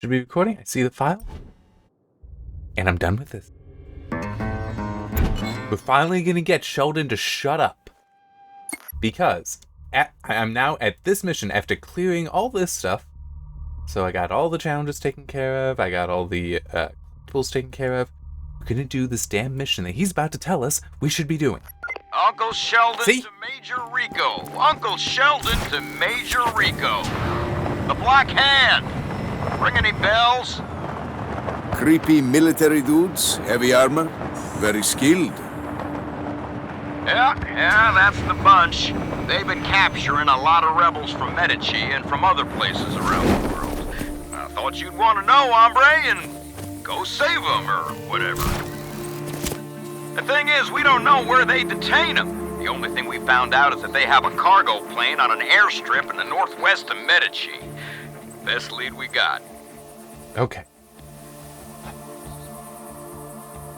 Should be recording. I see the file. And I'm done with this. We're finally going to get Sheldon to shut up. Because I'm now at this mission after clearing all this stuff. So I got all the challenges taken care of. I got all the tools taken care of. We're going to do this damn mission that he's about to tell us we should be doing. Uncle Sheldon See? to Major Rico. Uncle Sheldon to Major Rico. The Black Hand. Ring any bells? Creepy military dudes, heavy armor, very skilled. Yeah, that's the bunch. They've been capturing a lot of rebels from Medici and from other places around the world. I thought you'd want to know, hombre, and go save them or whatever. The thing is, we don't know where they detain them. The only thing we found out is that they have a cargo plane on an airstrip in the northwest of Medici. Best lead we got. Okay.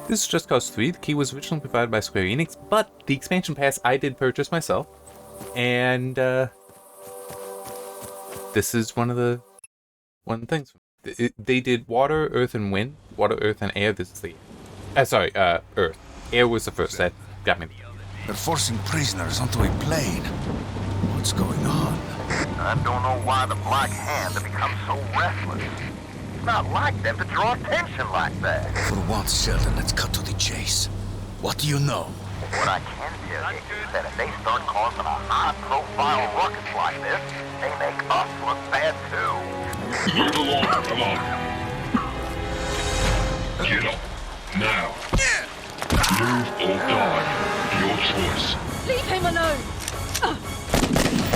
This is Just Cause 3. The key was originally provided by Square Enix, but the expansion pass I did purchase myself. And this is one of the things. They did water, earth, and wind. Water, earth, and air. This is the earth. Air was the first. That got me. They're forcing prisoners onto a plane. What's going on? I don't know why the Black Hand have become so restless. It's not like them to draw attention like that. For once, Sheldon, let's cut to the chase. What do you know? What I can tell you is that if they start causing a high-profile ruckus like this, they make us look bad too. Move along, come on. Get up. Now. Move or die. Your choice. Leave him alone!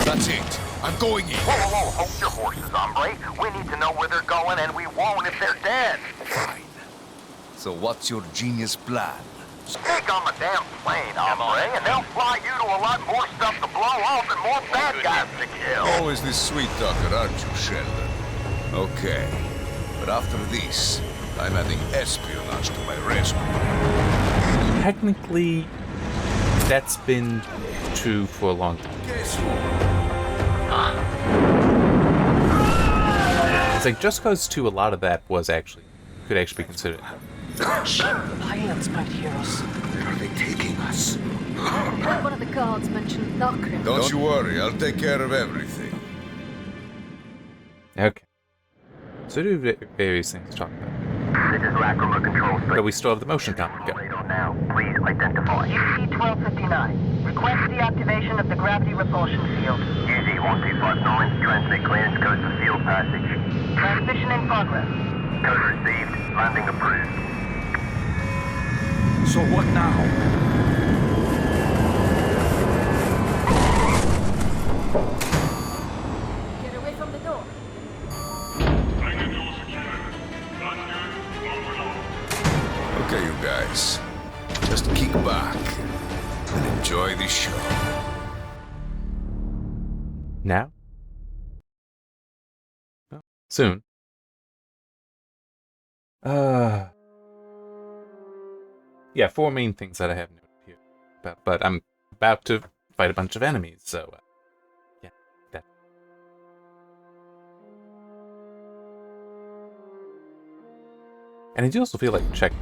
That's it. I'm going in. Whoa, hold your horses, hombre. We need to know where they're going, and we won't if they're dead. Fine. So what's your genius plan? Sneak on the damn plane, hombre, and they'll fly you to a lot more stuff to blow off and more bad guys to kill. Always this sweet talker, aren't you, Sheldon? Okay. But after this, I'm adding espionage to my resume. Technically, that's been true for a long time. Guess what? It's like Just Cause 2, a lot of that could actually be considered. Lions might hear us. Where are they taking us? One of the guards mentioned Thakrin. Don't you worry, I'll take care of everything. Okay. So do various things to talk about. This is Lacrimar Control But we still have the motion comic go. Radar now. Please identify. UC-1259. Request deactivation of the gravity repulsion field. UZ-1259. Transmit clearance code for field passage. Transmission in progress. Code received. Landing approved. So what now? Get away from the door. Bring the door secured. That's good. Move along. Okay, you guys. Just kick back and enjoy the show. Now? Well, soon. Yeah, 4 main things that I have noted here. But I'm about to fight a bunch of enemies, so, yeah, that. And I do also feel like check.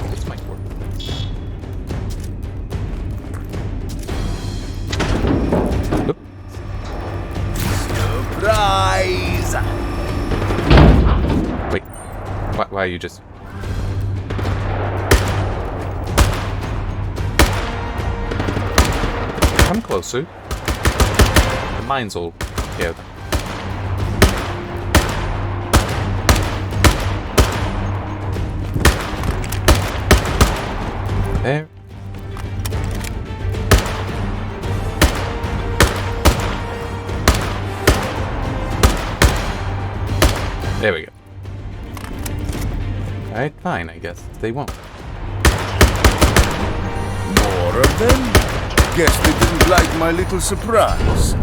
This might work. Oop. Surprise! Wait, why are you just... Come closer. The mines will scare them. There. There we go. Alright, fine, I guess. They won't. More of them? Guess they didn't like my little surprise.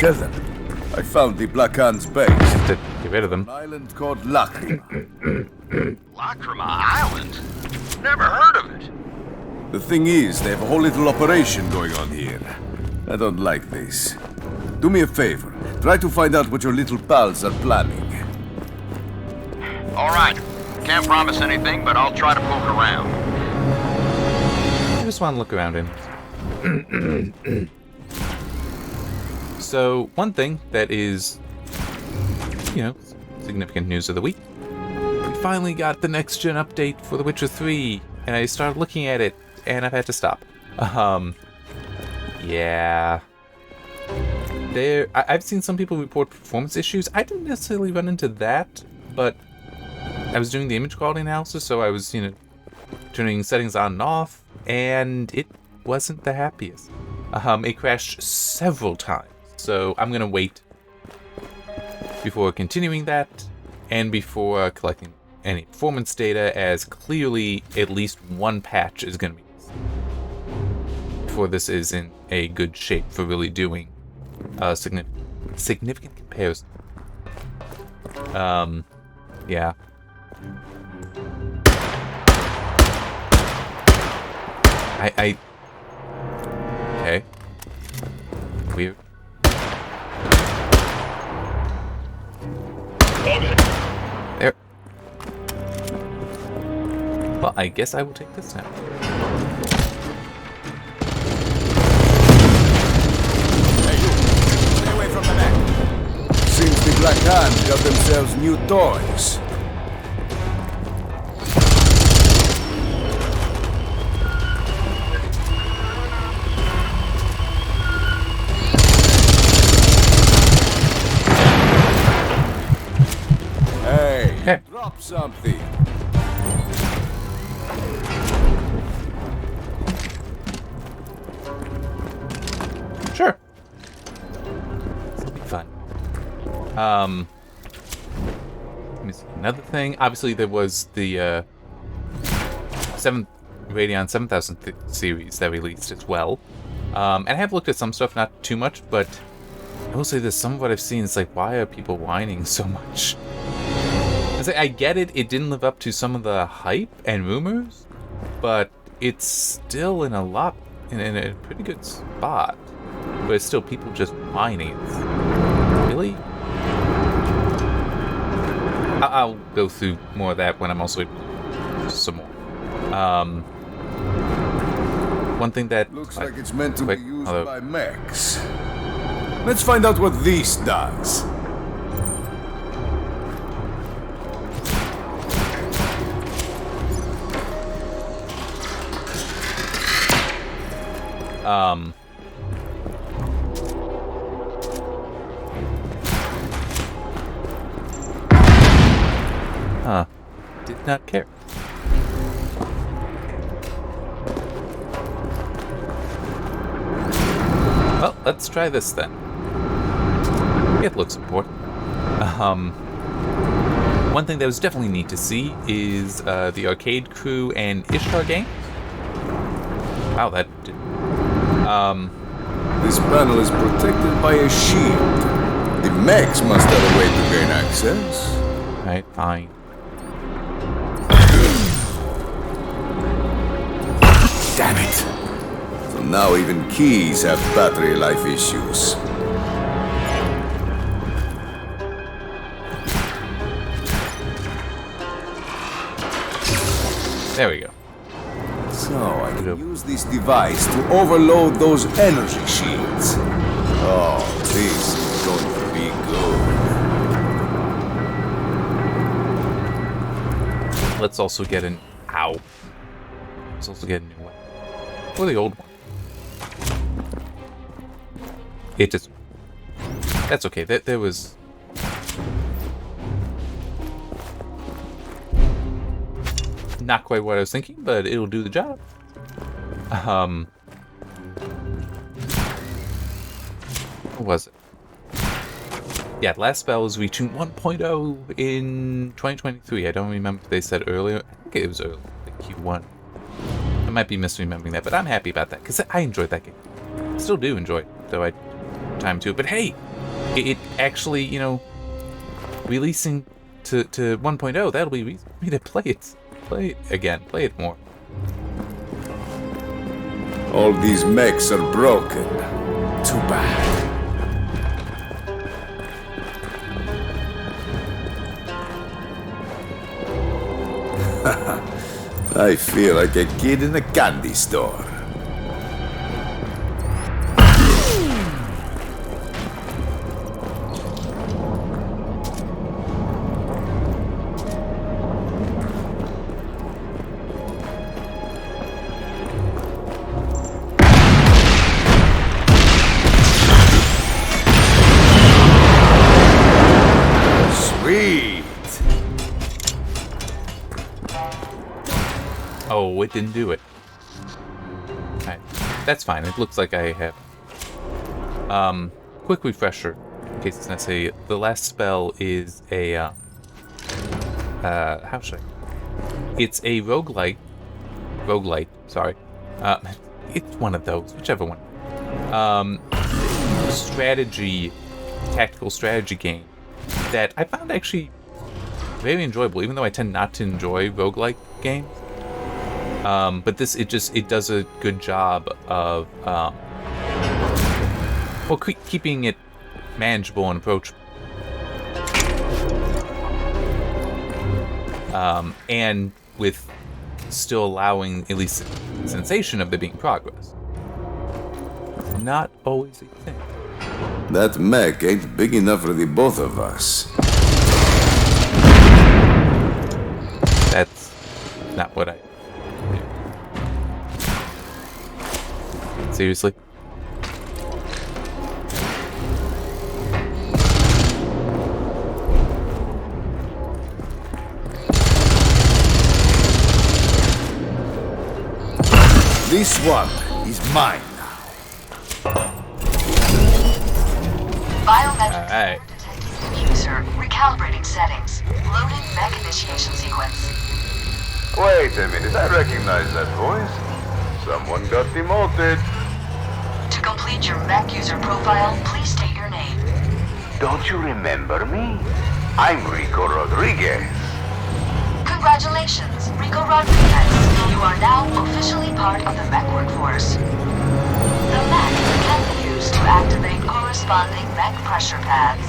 Sheldon, I found the Black Hand's base. To get rid of them. An island called Lacrima. Lacrima Island? Never heard of it. The thing is, they have a whole little operation going on here. I don't like this. Do me a favor. Try to find out what your little pals are planning. All right. Can't promise anything, but I'll try to poke around. I just want to look around in. So, one thing that is, significant news of the week. We finally got the next-gen update for The Witcher 3, and I started looking at it, and I've had to stop. Yeah. I've seen some people report performance issues. I didn't necessarily run into that, but I was doing the image quality analysis, so I was, turning settings on and off, and it wasn't the happiest. It crashed several times, so I'm gonna wait before continuing that, and before collecting any performance data, as clearly at least one patch is gonna be missed before this is in a good shape for really doing a significant comparison. Yeah. Okay. Weird. There. Well, I guess I will take this now. Hey, you! Stay away from the back! Seems the Black Hand got themselves new toys. Okay. Drop something. Sure. This will be fun. Let me see. Another thing. Obviously, there was the 7th Radeon 7000 series that released as well. And I have looked at some stuff, not too much, but I will say this: some of what I've seen is like, why are people whining so much? I get it, it didn't live up to some of the hype and rumors, but it's still in a pretty good spot. But it's still people just whining. Really? I'll go through more of that when I'm also some more. One thing that looks like it's meant to be used by mechs. Let's find out what this does. Did not care. Well, let's try this then. It looks important. One thing that was definitely neat to see is the Arcade Crew and Ishtar game. Wow, that did. This panel is protected by a shield. The mechs must have a way to gain access. Alright, fine. Damn it! So now even keys have battery life issues. There we go. So I can use this device to overload those energy shields. Oh, this is going to be good. Let's also get an ow. Let's also get a new one. Or the old one. It just... That's okay. There was... Not quite what I was thinking, but it'll do the job. What was it? Yeah, last spell was reaching 1.0 in 2023. I don't remember if they said earlier. I think it was early, like Q1. I might be misremembering that, but I'm happy about that, because I enjoyed that game. I still do enjoy it, though I time to. But hey, it actually, you know, releasing to 1.0, that'll be reason for me to play it again, play it more. All these mechs are broken. Too bad. I feel like a kid in a candy store. Oh, it didn't do it. Alright, that's fine. It looks like I have. Quick refresher, in case it's necessary. The last spell is a, how should I? It's a roguelite, sorry. It's one of those, whichever one. Tactical strategy game that I found actually very enjoyable, even though I tend not to enjoy roguelike games. But this, it does a good job of, well, keeping it manageable and approachable. And with still allowing at least the sensation of there being progress. Not always a thing. That mech ain't big enough for the both of us. That's not what I... Seriously? This one is mine now. Biometric Alright. detecting user. Recalibrating settings. Loading mech initiation sequence. Wait a minute, I recognize that voice. Someone got demoted. To complete your mech user profile, please state your name. Don't you remember me? I'm Rico Rodriguez. Congratulations, Rico Rodriguez. You are now officially part of the mech workforce. The mech can be used to activate corresponding mech pressure pads.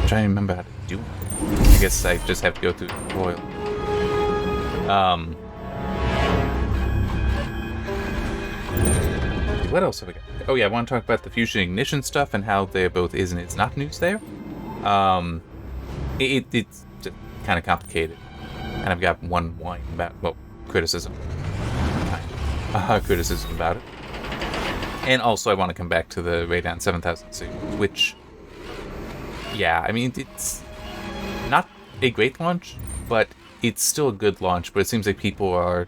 I'm trying to remember how to do it. I guess I just have to go through the tutorial. What else have we got? Oh yeah, I want to talk about the fusion ignition stuff and how there both is and is not news there. It's kind of complicated. And I've got one whine about, well, criticism. Criticism about it. And also I want to come back to the Radeon 7000 series, which, yeah, I mean, it's not a great launch, but it's still a good launch, but it seems like people are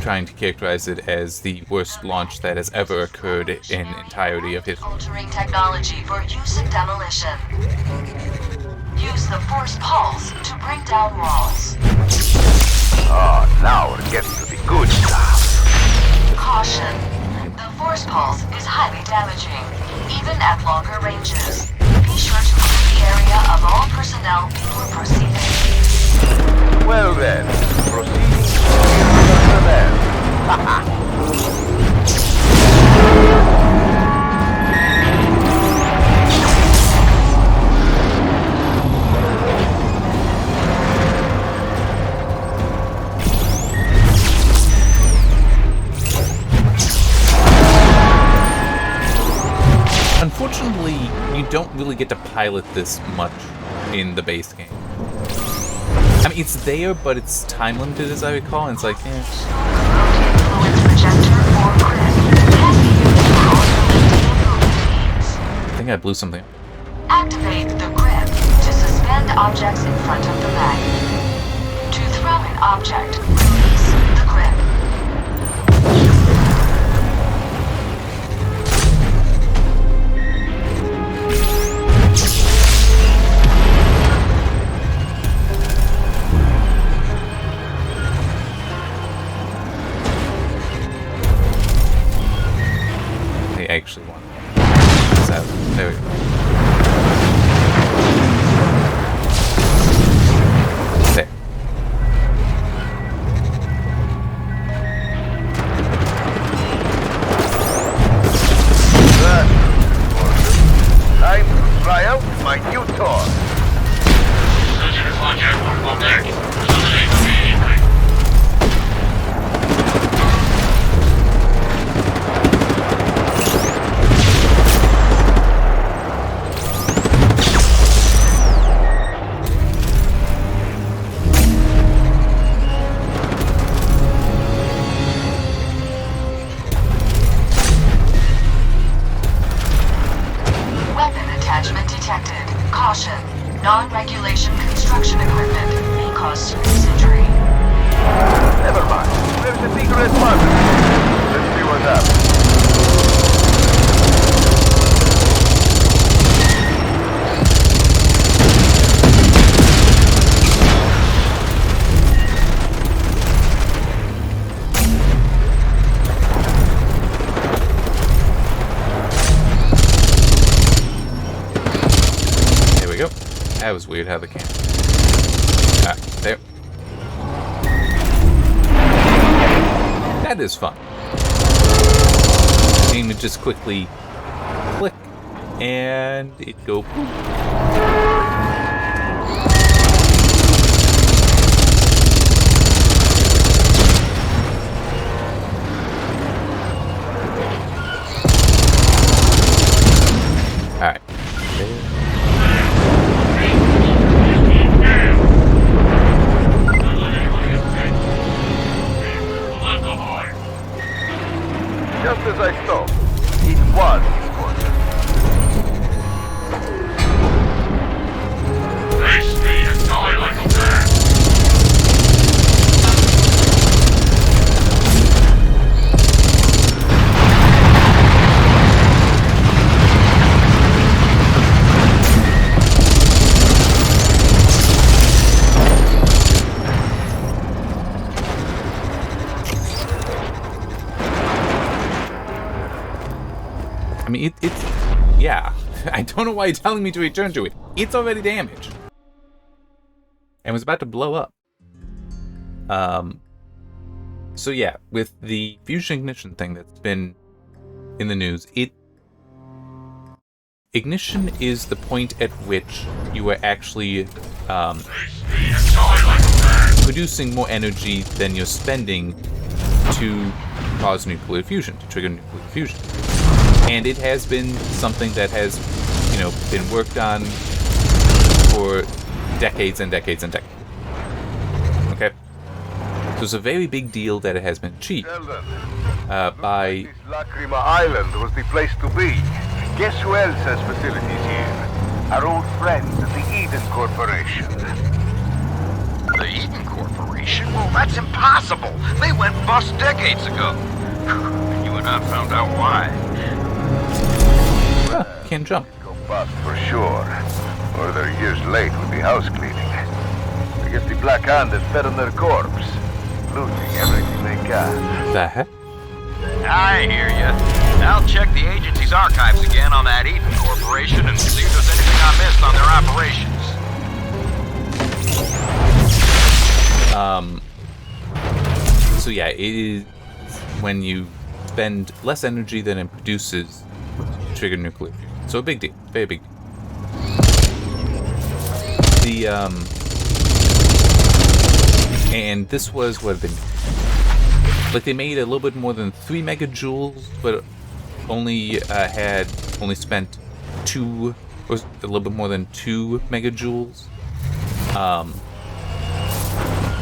trying to characterize it as the worst launch that has ever occurred in entirety of history. Altering technology for use in demolition. Use the force pulse to bring down walls. Oh, now we're getting to the good stuff. Caution. The force pulse is highly damaging, even at longer ranges. Be sure to clear the area of all personnel before proceeding. Well then, proceeding to then. Unfortunately, you don't really get to pilot this much in the base game. I mean, it's there, but it's time limited, as I recall, and it's like, eh. Influence projector or grid can be used for I think I blew something up. activate the grip to suspend objects in front of the bag. To throw an object, release the grip. I actually want. You talk. Weapon attachment detected. Caution. Non-regulation construction equipment may cause serious injury. Never mind. There's a secret button. Let's see what happens. There we go. That was weird how the camera. There. That is fun. And it just quickly click and it go boop. Alright. Just as I thought. It was important. Face me and die like a man. I mean, it's yeah. I don't know why you're telling me to return to it. It's already damaged. And was about to blow up. So yeah, with the fusion ignition thing that's been in the news, ignition is the point at which you are actually producing more energy than you're spending to cause nuclear fusion, to trigger nuclear fusion. And it has been something that has, been worked on for decades and decades and decades. Okay? So it's a very big deal that it has been achieved by... This Lacrima Island was the place to be. Guess who else has facilities here? Our old friends at the Eden Corporation. The Eden Corporation? Well, that's impossible. They went bust decades ago. You and I found out why. Can't jump. Go bust for sure. Or they're years late with the house cleaning. I guess the Black Hand has fed on their corpse. Looting everything they can. The heck? I hear ya. I'll check the agency's archives again on that Eden Corporation and see if there's anything I missed on their operations. So yeah, it is when you spend less energy than it produces to trigger nuclear fusion. So a big deal, very big deal. And this was what they made a little bit more than 3 megajoules, but only spent 2, or a little bit more than 2 megajoules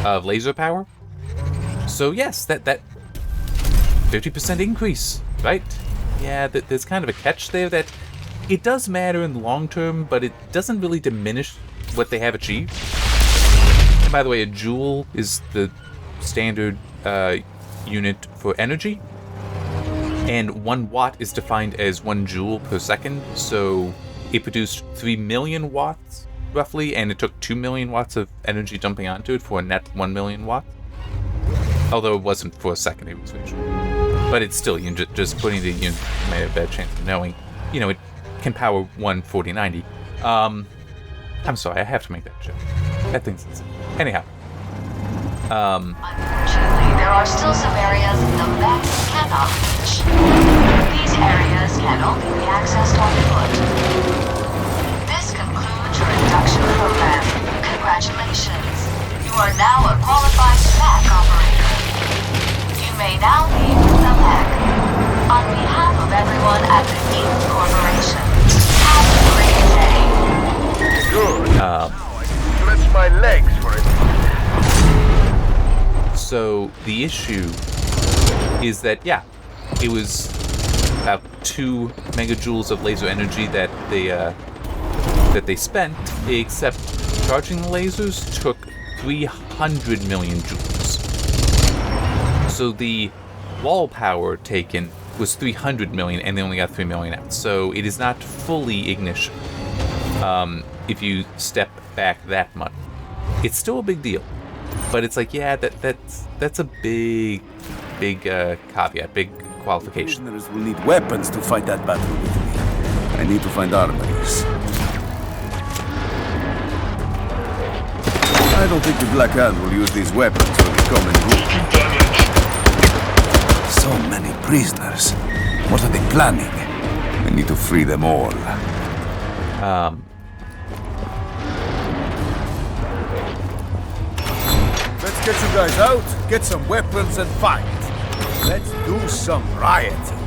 of laser power. So yes, that 50% increase, right? Yeah, there's kind of a catch there that it does matter in the long term, but it doesn't really diminish what they have achieved. And by the way, a joule is the standard unit for energy, and 1 watt is defined as 1 joule per second. So it produced 3 million watts roughly, and it took 2 million watts of energy dumping onto it for a net 1 million watts. Although it wasn't for a second, it was visual. But it's still, just putting the unit, you may have a bad chance of knowing, it can power 1 4090. I'm sorry, I have to make that joke. That thing's insane. Anyhow. Unfortunately, there are still some areas the map cannot reach. These areas can only be accessed on foot. This concludes are now a qualified SPAC operator. You may now leave the SPAC. On behalf of everyone at the Eden Corporation, have a great day. Good. Now I can stretch my legs for a minute. So the issue is that, yeah, it was about 2 megajoules of laser energy that they spent, except charging the lasers took 300 million joules. So the wall power taken was 300 million, and they only got 3 million out. So it is not fully ignition. If you step back that much, it's still a big deal. But it's like, yeah, that's a big caveat, big qualification. Prisoners will need weapons to fight that battle with me. I need to find armories. I don't think the Black Hand will use these weapons for the common good. So many prisoners. What are they planning? I need to free them all. Let's get you guys out, get some weapons and fight. Let's do some rioting.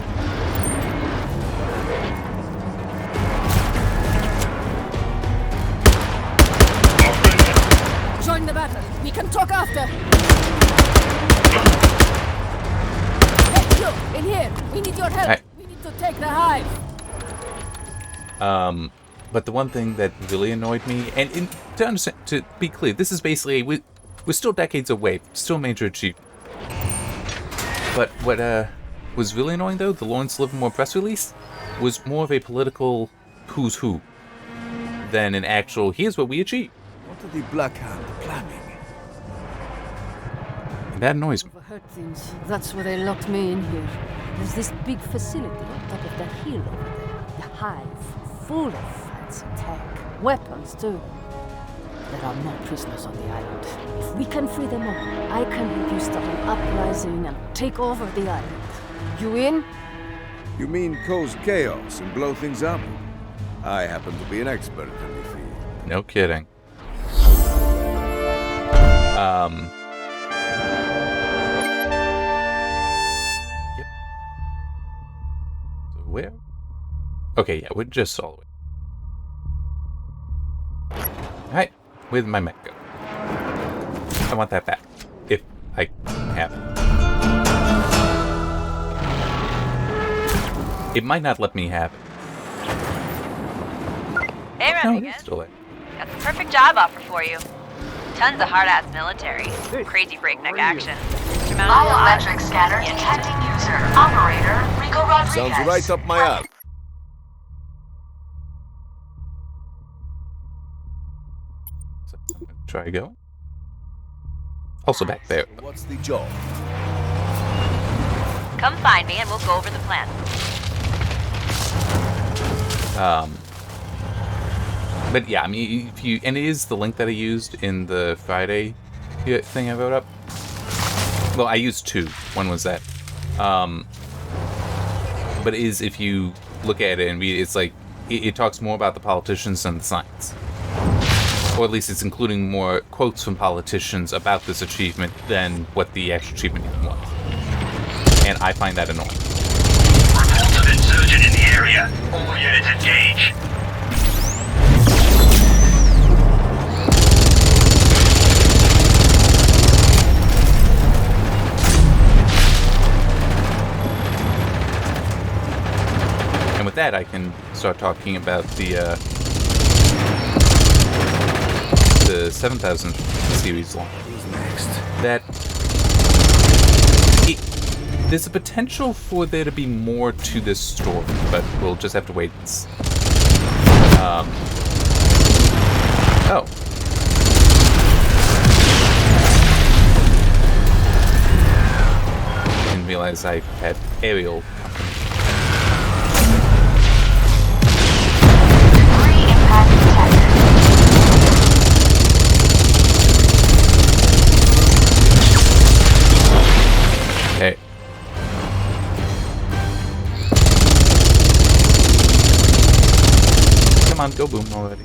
Join the battle. We can talk after. Hey, you, in here. We need your help. Hey. We need to take the hive. But the one thing that really annoyed me, and to understand, to be clear, this is basically we're still decades away, still a major achievement. But what was really annoying, though, the Lawrence Livermore press release was more of a political who's who than an actual here's what we achieved. What are the Black Hand planning? And that annoys me. Overheard things. That's why they locked me in here. There's this big facility on top of that hill over there. The hive, full of fancy tech. Weapons, too. There are no prisoners on the island. If we can free them all, I can help you start an uprising and take over the island. You in? You mean cause chaos and blow things up? I happen to be an expert in the field. No kidding. Yep. So where? Okay, yeah, we're just all the way. Alright, where'd my mech go? I want that back. If I have it. It might not let me have it. Hey, No, Rodriguez. it's still there. Got the perfect job offer for you. Tons of hard-ass military. Crazy breakneck action. Biometric scanner detecting user. Operator, Rico Rodriguez. Sounds right up my alley. So I'm gonna try going. Also back there. What's the job? Come find me and we'll go over the plan. But yeah, I mean, if you, and it is the link that I used in the Friday thing I wrote up. Well, I used 2. One was that. But it is, if you look at it and read it, it's like, it talks more about the politicians than the science. Or at least it's including more quotes from politicians about this achievement than what the actual achievement even was. And I find that annoying. Reports of insurgent in the area. All units engage. And with that, I can start talking about the 7000 series launch. Who's next? That there's a potential for there to be more to this story, but we'll just have to wait and see. Oh. Didn't realize I had aerial company. Debris impact detected. Hey. Come on, go boom already.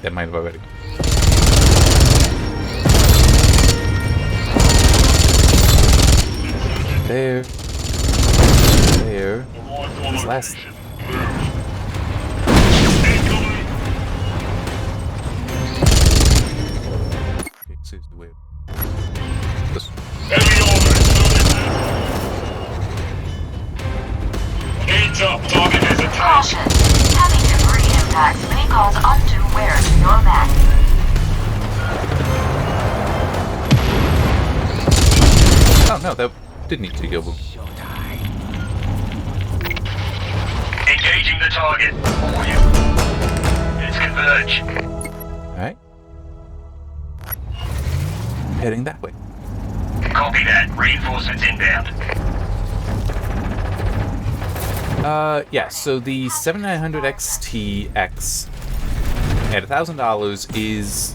that might have already. There. There. This last. Okay, seriously, wait. This. Hands up, target has attacked. Caution. Heavy debris impacts may cause undue wear to your mech. Oh no, that didn't need to go. Engaging the target. For you. It's converge. Alright. Heading that way. Copy that. Reinforcements inbound. Yeah, so the 7900 XTX at $1,000 is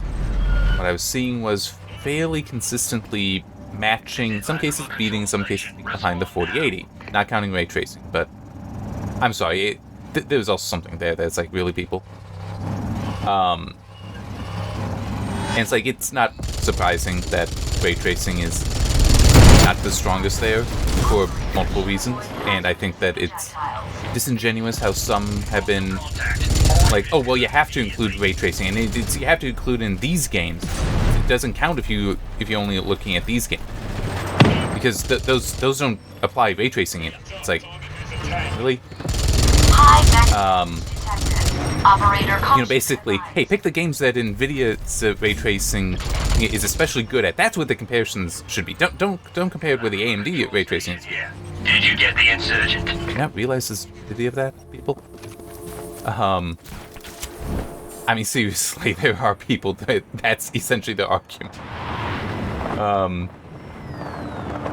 what I was seeing was fairly consistently matching, in some cases beating, some cases behind the 4080. Not counting ray tracing, but I'm sorry, there was also something there that's like, really, people? And it's like, it's not surprising that ray tracing is not the strongest there for multiple reasons, and I think that it's disingenuous how some have been like, oh well, you have to include ray tracing, and you have to include in these games. It doesn't count if you're only looking at these games, because those don't apply ray tracing in it. It's like, really? You know, basically, hey, pick the games that NVIDIA's ray tracing is especially good at. That's what the comparisons should be. Don't compare it with the AMD ray tracing. Yeah. Did you get the insurgent? Do you not realize this video of that, people? I mean, seriously, there are people that's essentially the argument.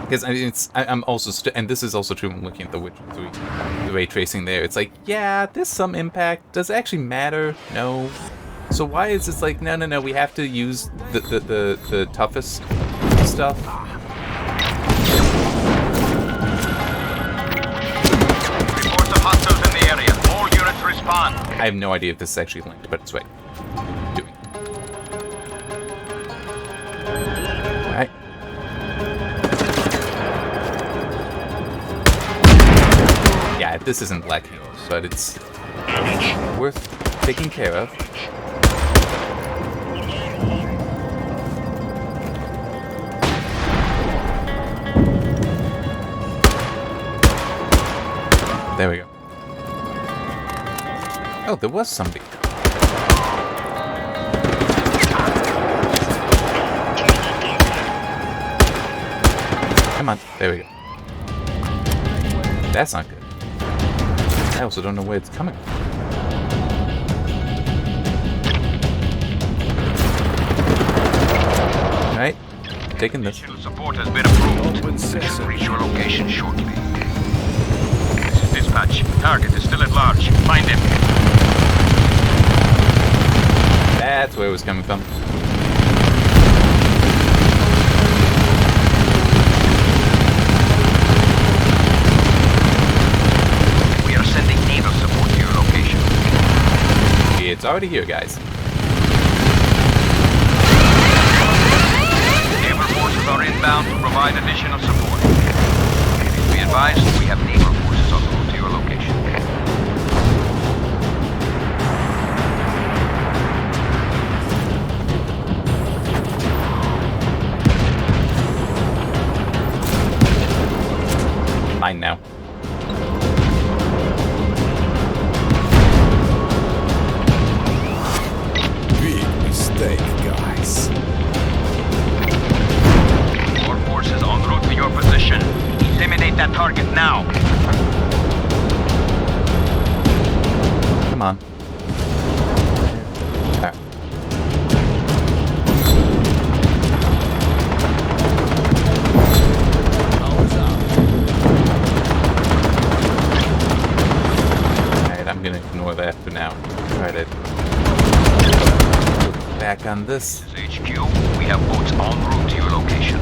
Because I mean, I'm also and this is also true when looking at The Witcher 3, the ray tracing there. It's like, yeah, there's some impact. Does it actually matter? No. So why is this like, no, we have to use the toughest stuff? Reports of hostiles in the area. All units respond. I have no idea if this is actually linked, but it's right. Doing. Alright. Yeah, this isn't Black Halo, but it's worth taking care of. There we go. Oh, there was somebody. Come on, there we go. That's not good. I also don't know where it's coming from. Alright, taking this. Additional support has been approved. Reach your location shortly. This is dispatch. Target is still at large. Find him. That's where it was coming from. We are sending naval support to your location. It's already here, guys. Naval forces are inbound to provide additional support. Please be advised, we have naval forces en route to your location. Mine now. Big mistake, guys. More forces en route to your position. Eliminate that target now. Come on. Alright. Alright, I'm gonna ignore that for now. Try to look back on this. This is HQ. We have boats en route to your location.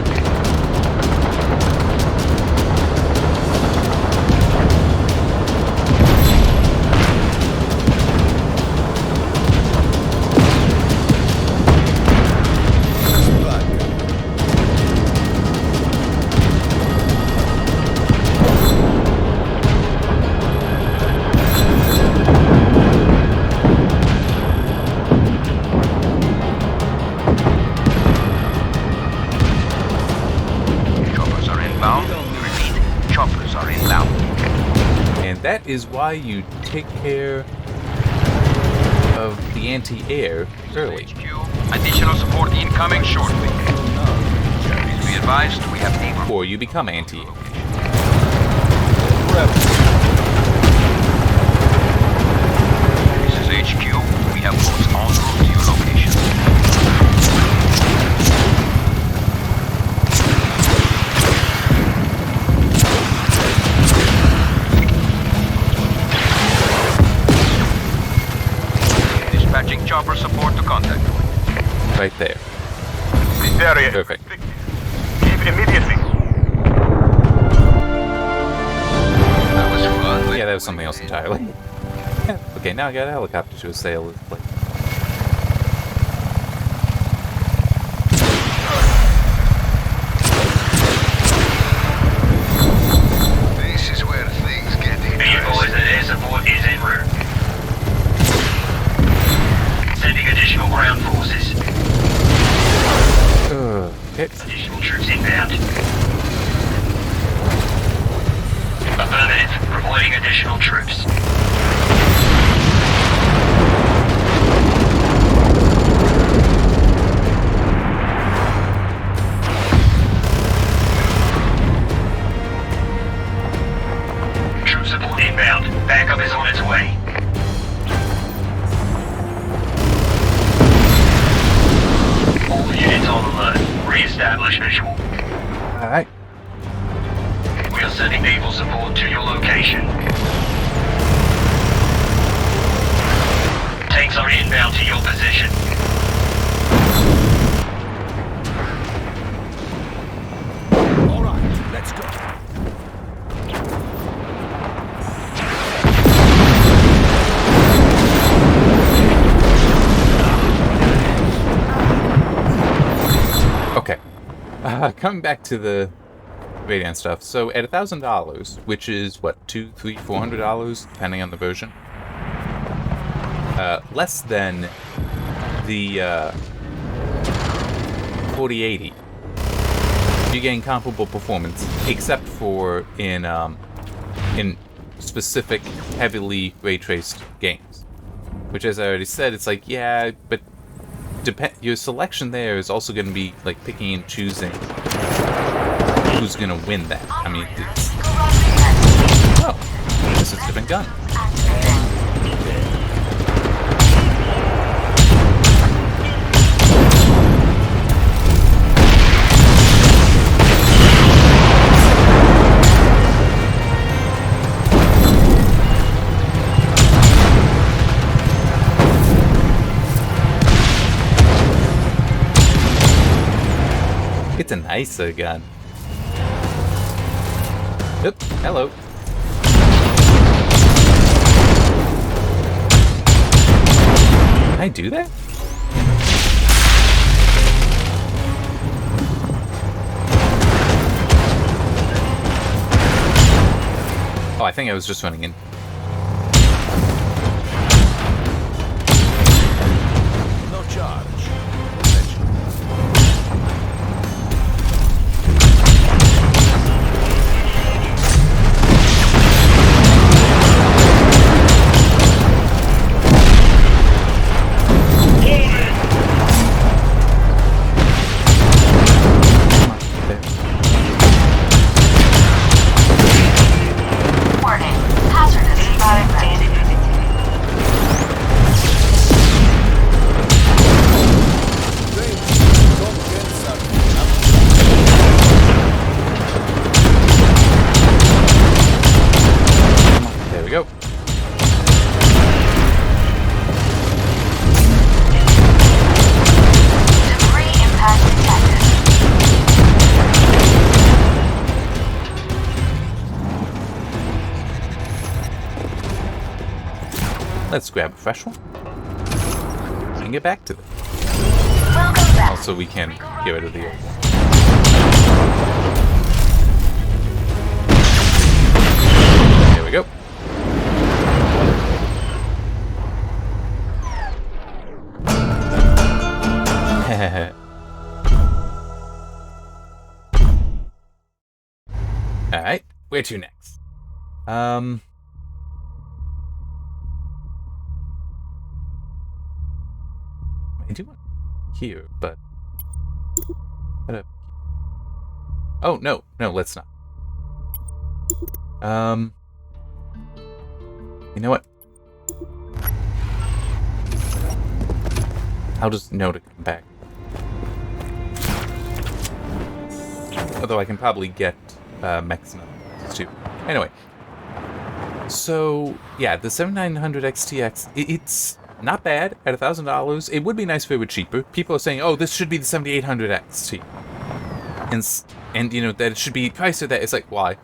that is why you take care of the anti-air early. HQ, additional support incoming shortly. Please be advised, we have neighbor. Or you become anti-air. This is HQ. We have boats en route to your location. Dispatching chopper support to contact point. Right there. This area Perfect. is leave immediately. That was fun. Yeah, that was something else entirely. Okay, now I got a helicopter to assail this place. This is where things get Be advised that air support is en route. Sending additional ground forces. Okay. Additional troops inbound. Affirmative. Providing additional troops. Troop support inbound. Backup is on its way. All units on alert. Re-establish visual. Alright. We are sending naval support to your location. Tanks are inbound to your position. All right, let's go. Okay. Coming back to the Radiant stuff. So at $1,000, which is what, $200, $300, $400, depending on the version. Less than the 4080. You gain comparable performance, except for in specific heavily ray traced games. Which, as I already said, it's like, yeah, but your selection there is also going to be like picking and choosing who's going to win that. I mean, oh, this is a different gun. It's a nicer gun. Yep, hello. Can I do that? Oh, I think I was just running in. No charge. Warning. Hazardous environment. There we go. Debris impact detected. Let's grab a fresh one and get back to it. Welcome back. Also, we can get rid of the old one. There we go. Alright, where to next? I do want here, but... Oh, no, let's not. You know what? I'll just know to come back. Although I can probably get mechs and others too. Anyway. So, yeah, the 7900 XTX, it's not bad at $1,000. It would be nice if it were cheaper. People are saying, oh, this should be the 7800 XT. And you know, that it should be priced at that. It's like, why?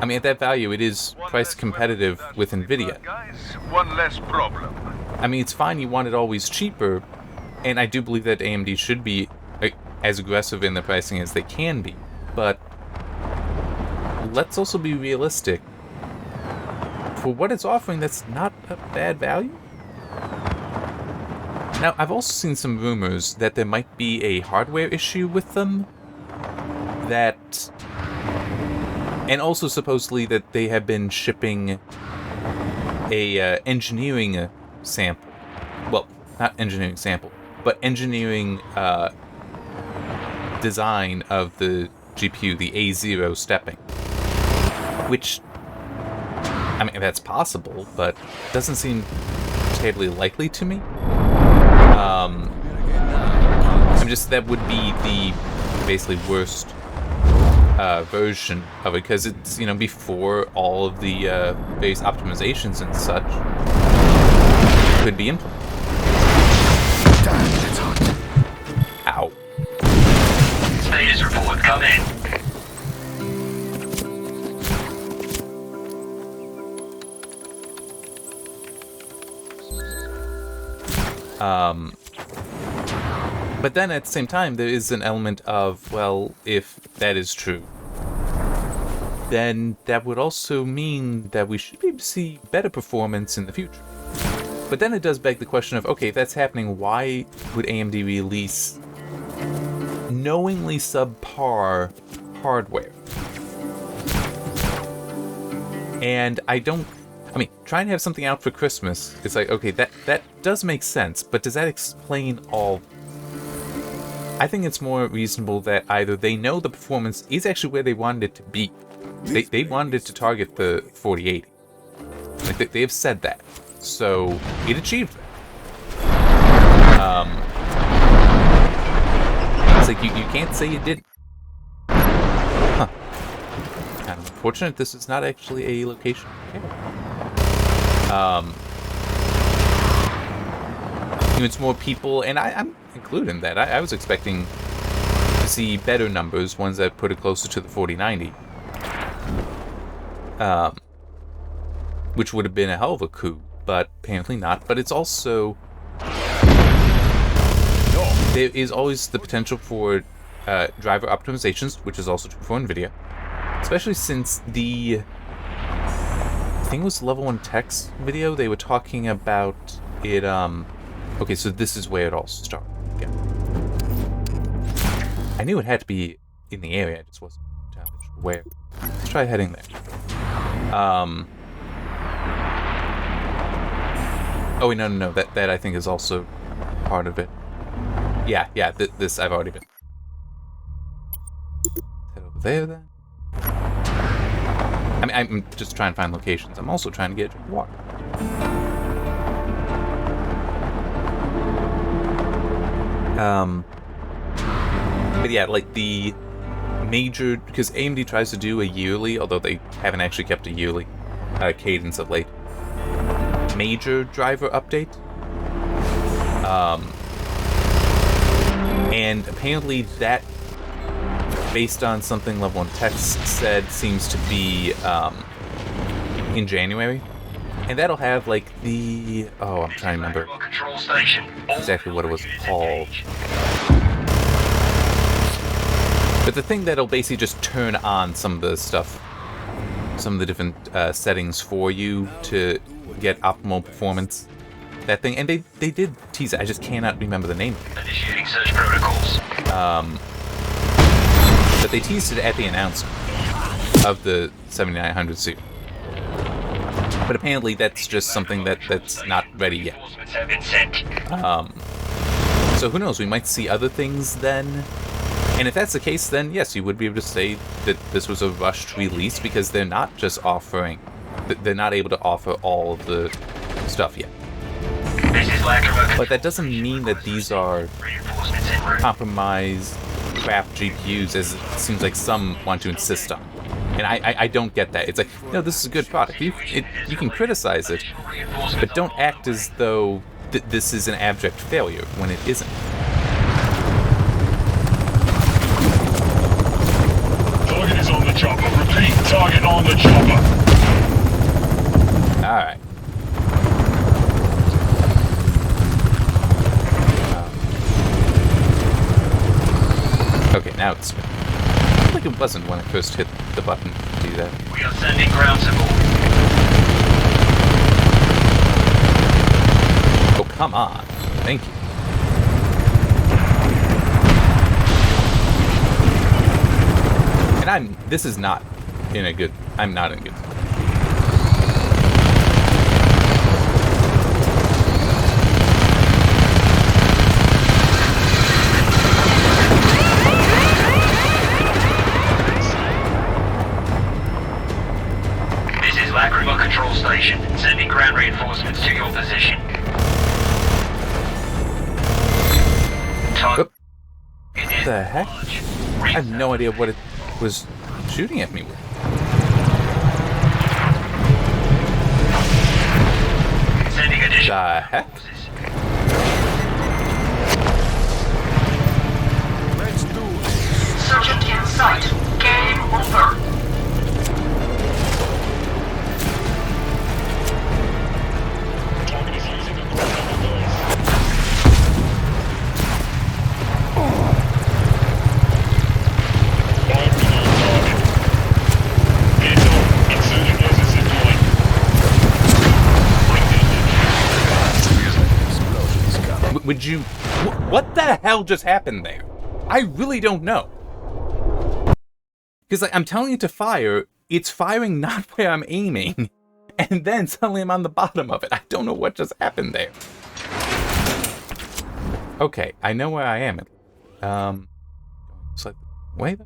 I mean, at that value, it is price competitive with NVIDIA. Guys, one less problem. I mean, it's fine you want it always cheaper, and I do believe that AMD should be as aggressive in the pricing as they can be, but let's also be realistic. For what it's offering, that's not a bad value. Now, I've also seen some rumors that there might be a hardware issue with them, and also supposedly that they have been shipping a engineering sample. Well, not engineering sample, but engineering design of the GPU, the A0 stepping. Which, I mean, that's possible, but doesn't seem terribly likely to me. That would be the basically worst version of it, because it's, you know, before all of the various optimizations and such could be implemented. Damn, it's hot. Ow. Status report, come in. But then at the same time, there is an element of, well, if that is true, then that would also mean that we should be able to see better performance in the future. But then it does beg the question of, okay, if that's happening, why would AMD release knowingly subpar hardware? And trying to have something out for Christmas, it's like, okay, that does make sense, but does that explain all? I think it's more reasonable that either they know the performance is actually where they wanted it to be. They wanted it to target the 4080. Like, they have said that. So, it achieved that. It's like, you can't say it didn't. Huh. Kind of unfortunate this is not actually a location. Okay. It's more people, and I'm included in that. I was expecting to see better numbers, ones that put it closer to the 4090. Which would have been a hell of a coup, but apparently not. But it's also... there is always the potential for driver optimizations, which is also true for NVIDIA. Especially since the... I think it was the Level 1 Tech's video, they were talking about it, okay, so this is where it all started. Yeah. I knew it had to be in the area, I just wasn't entirely sure where. Let's try heading there. Oh wait, no, that I think is also part of it. Yeah, this I've already been. Head over there then. I mean, I'm just trying to find locations. I'm also trying to get a drink of water. But yeah, like the major, because AMD tries to do a yearly, although they haven't actually kept a yearly cadence of late, major driver update. And apparently that, based on something Level 1 Tech said, seems to be in January. And that'll have like the... oh, I'm trying to remember exactly what it was called. But the thing that'll basically just turn on some of the stuff, some of the different settings for you to get optimal performance. That thing, and they did tease it. I just cannot remember the name of it. Initiating search protocols. But they teased it at the announcement of the 7900 suit. But apparently that's just something that's not ready yet. So who knows, we might see other things then. And if that's the case, then yes, you would be able to say that this was a rushed release because they're not just offering, they're not able to offer all of the stuff yet. But that doesn't mean that these are compromised crap GPUs, as it seems like some want to insist on. And I don't get that. It's like, no, this is a good product. You can criticize it, but don't act as though this is an abject failure when it isn't. Target is on the chopper. Repeat, target on the chopper. Alright. Okay, now it's spinning. I feel like it wasn't when I first hit the button to do that. We are sending ground support. Oh, come on. Thank you. And this is not in a good, I'm not in a good. This is Lacrima Control Station. Sending ground reinforcements to your position. What the heck? I have no idea what it was shooting at me with. Sending additional The heck? Let's do this. Subject in sight. Game over. Target is using a critical device. Firing on target. Heads up. Insurgent lasers deployed. Bring Explosions coming. Would you... What the hell just happened there? I really don't know. Because like, I'm telling it to fire, it's firing not where I'm aiming, and then suddenly I'm on the bottom of it. I don't know what just happened there. Okay, I know where I am. It's like, wait.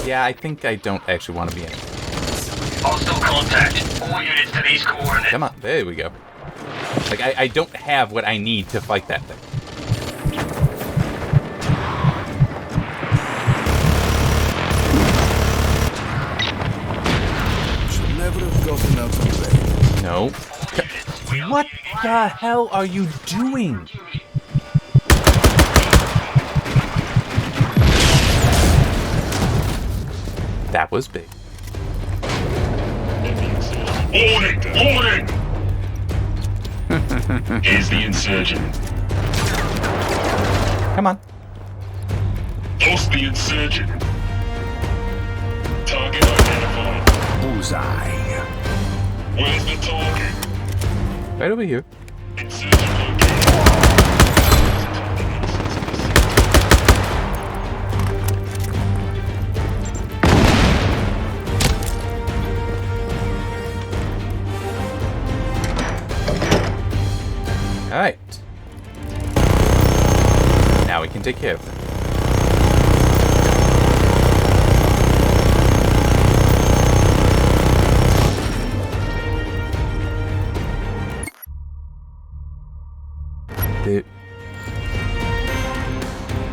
Yeah, I think I don't actually want to be in it. hostile contact. All units to these coordinates. Come on, there we go. Like, I don't have what I need to fight that thing. Should never have gotten out of bed. No. What the hell are you doing? That was big. Warning! Warning! Here's the insurgent. Come on. Lost the insurgent. Target identified. Bullseye. Where's the target? Right over here. Insurgent located. Alright. Now we can take care of them.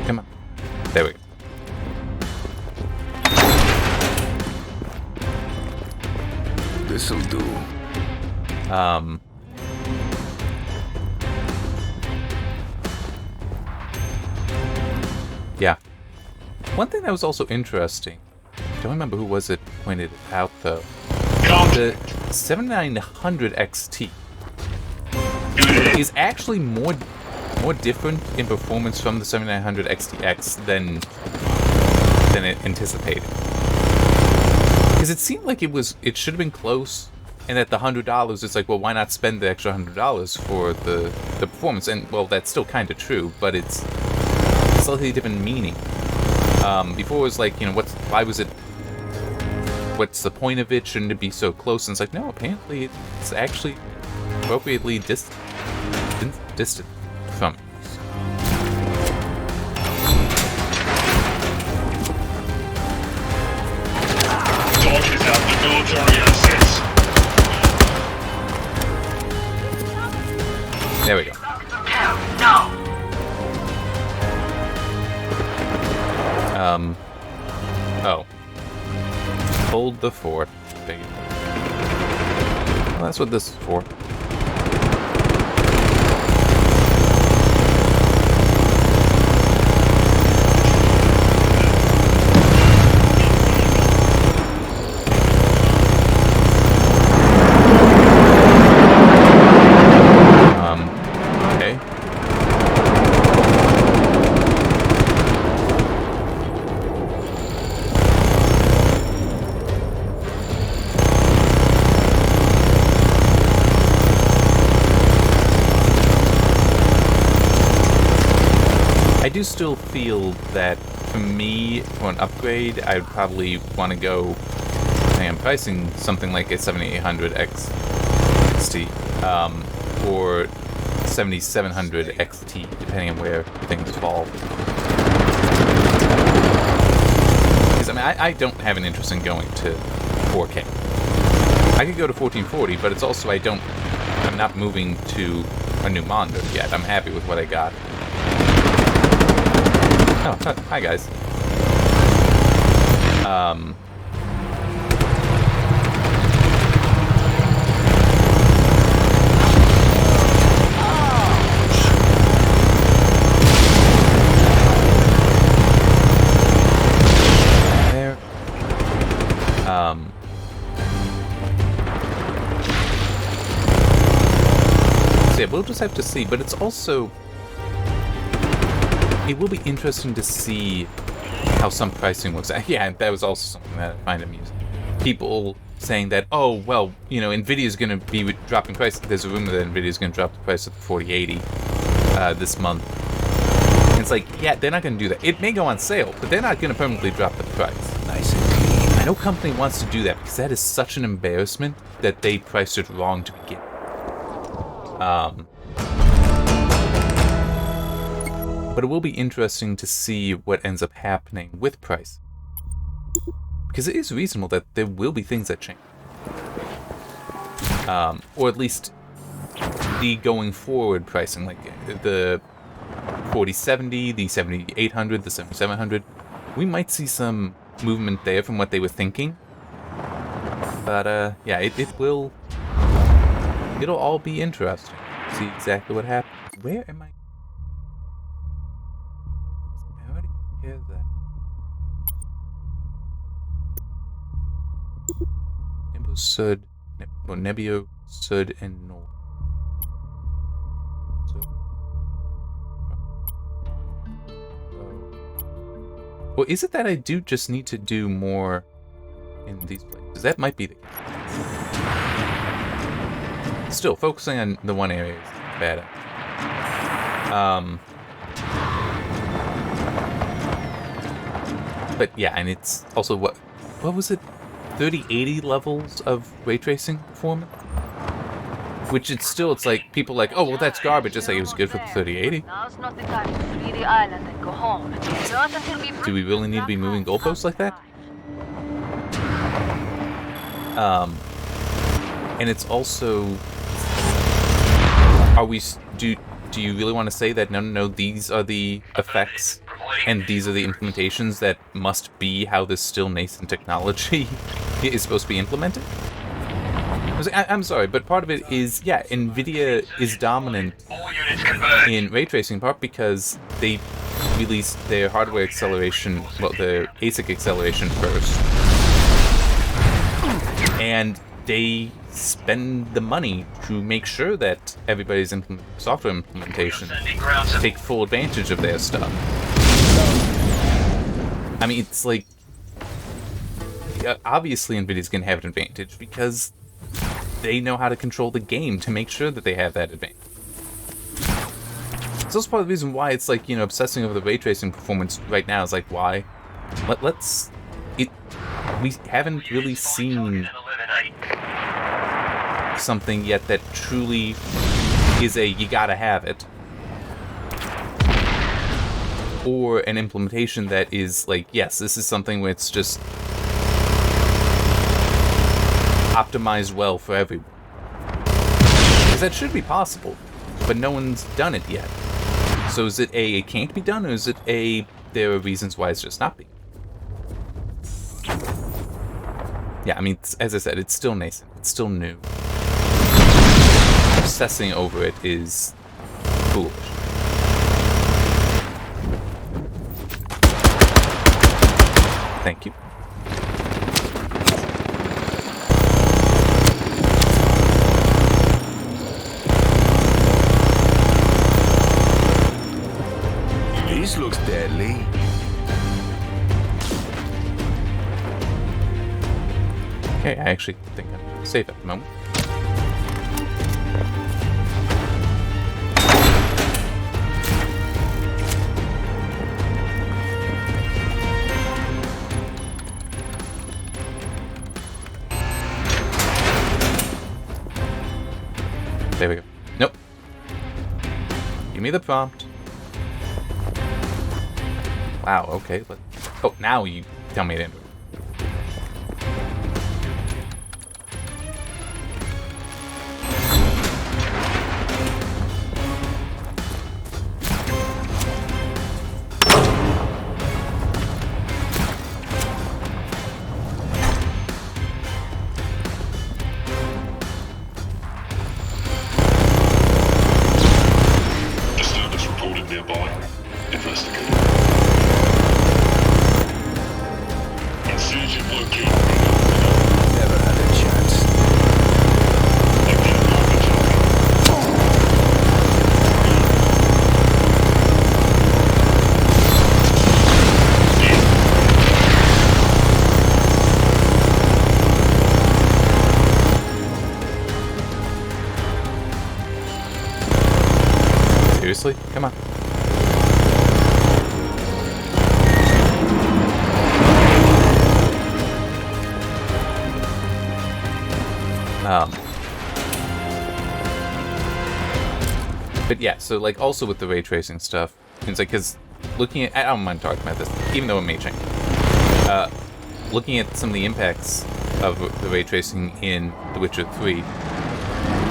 Come on. There we go. This'll do. Yeah. One thing that was also interesting, I don't remember who was it pointed it out though. The 7900 XT is actually more different in performance from the 7900 XTX than it anticipated. Because it seemed like it should have been close, and at the $100, it's like, well, why not spend the extra $100 for the performance? And well, that's still kind of true, but it's slightly different meaning. Before it was like, you know, what's the point of it? Shouldn't it be so close? And it's like, no, apparently it's actually appropriately distant from it. Talk without the military assets. There we go. No. Oh. Hold the fort. Well, that's what this is for. Okay. I do still feel that for me, for an upgrade, I'd probably want to go. I am pricing something like a 7800 XT, or 7700 XT, depending on where things fall. Because I mean, I don't have an interest in going to 4K. I could go to 1440, but it's also I'm not moving to a new monitor yet. I'm happy with what I got. Oh, hi guys. There. So yeah, we'll just have to see, but it's also... It will be interesting to see how some pricing looks. Yeah, that was also something that I find amusing. People saying that, oh, well, you know, Nvidia's going to be dropping price. There's a rumor that Nvidia's going to drop the price of the 4080 this month. And it's like, yeah, they're not going to do that. It may go on sale, but they're not going to permanently drop the price. Nice and clean. I know company wants to do that because that is such an embarrassment that they priced it wrong to begin. But it will be interesting to see what ends up happening with price. Because it is reasonable that there will be things that change. Or at least the going forward pricing, like the 4070, the 7800, the 7700. We might see some movement there from what they were thinking. But yeah, it'll all be interesting. See exactly what happens. Where am I? That. Nebio, Sud, Nebio, Sud, and North. So, well, is it that I do just need to do more in these places? That might be the case. Still, focusing on the one area is bad. But yeah, and it's also what was it? 3080 levels of ray tracing performance? Which it's like people like, oh well, that's garbage. It's like it was good for the 3080. Do we really need to be moving goalposts like that? And it's also, do you really want to say that no, these are the effects and these are the implementations that must be how this still nascent technology is supposed to be implemented? I'm sorry, but part of it is, yeah, NVIDIA is dominant in ray tracing, in part because they released their hardware acceleration, well, their ASIC acceleration first. And they spend the money to make sure that everybody's software implementations take full advantage of their stuff. I mean, it's like, obviously NVIDIA's gonna have an advantage because they know how to control the game to make sure that they have that advantage. It's also part of the reason why it's like, you know, obsessing over the ray tracing performance right now is like, why? We haven't really seen something yet that truly is a you gotta have it, or an implementation that is like, yes, this is something where it's just optimized well for everyone. Because that should be possible, but no one's done it yet. So is it A, it can't be done, or is it A, there are reasons why it's just not being? Yeah, I mean, as I said, it's still nascent. It's still new. Obsessing over it is foolish. Thank you. This looks deadly. Okay, I actually think I'm safe at the moment. There we go. Nope. Give me the prompt. Wow, okay. Oh, now you tell me to enter. Disturbance reported nearby. Investigate. Incision located. Never had a chance. Again, target. Seriously? Come on. But yeah, so like also with the ray tracing stuff, it's like, because looking at, I don't mind talking about this, even though it may change. Looking at some of the impacts of the ray tracing in The Witcher 3,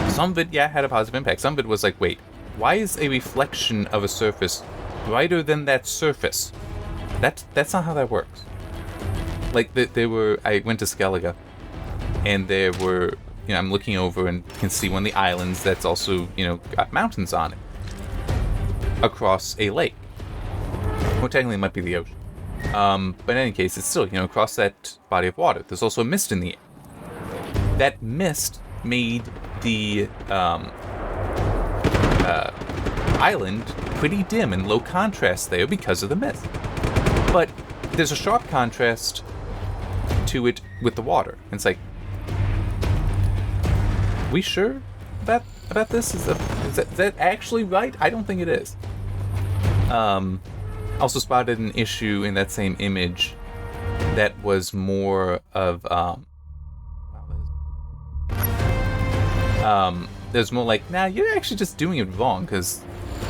some of it, yeah, had a positive impact. Some of it was like, wait, why is a reflection of a surface brighter than that surface? That's not how that works. Like, I went to Skellige, and there were, you know, I'm looking over and can see one of the islands that's also, you know, got mountains on it. Across a lake. Well, technically it might be the ocean. But in any case, it's still, you know, across that body of water. There's also a mist in the air. That mist made the island pretty dim and low contrast there because of the mist. But there's a sharp contrast to it with the water. It's like, we sure about this? Is that actually right? I don't think it is. Also spotted an issue in that same image that was more of there's more like, nah, you're actually just doing it wrong, because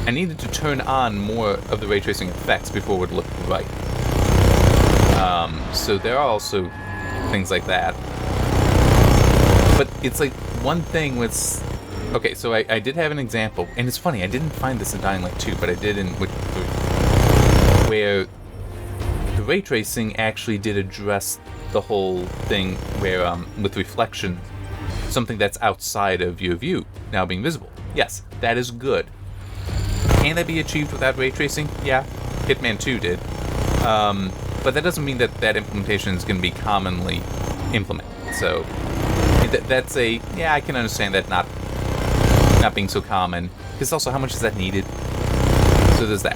I needed to turn on more of the ray tracing effects before it would look right. So there are also things like that. But it's like one thing with... Okay, so I did have an example, and it's funny, I didn't find this in Dying Light 2, but I did in Witcher 3, where the ray tracing actually did address the whole thing where, with reflection, something that's outside of your view now being visible. Yes, that is good. Can that be achieved without ray tracing? Yeah, Hitman 2 did. But that doesn't mean that that implementation is going to be commonly implemented. So that's a, yeah, I can understand that not being so common. Because also, how much is that needed? So there's that.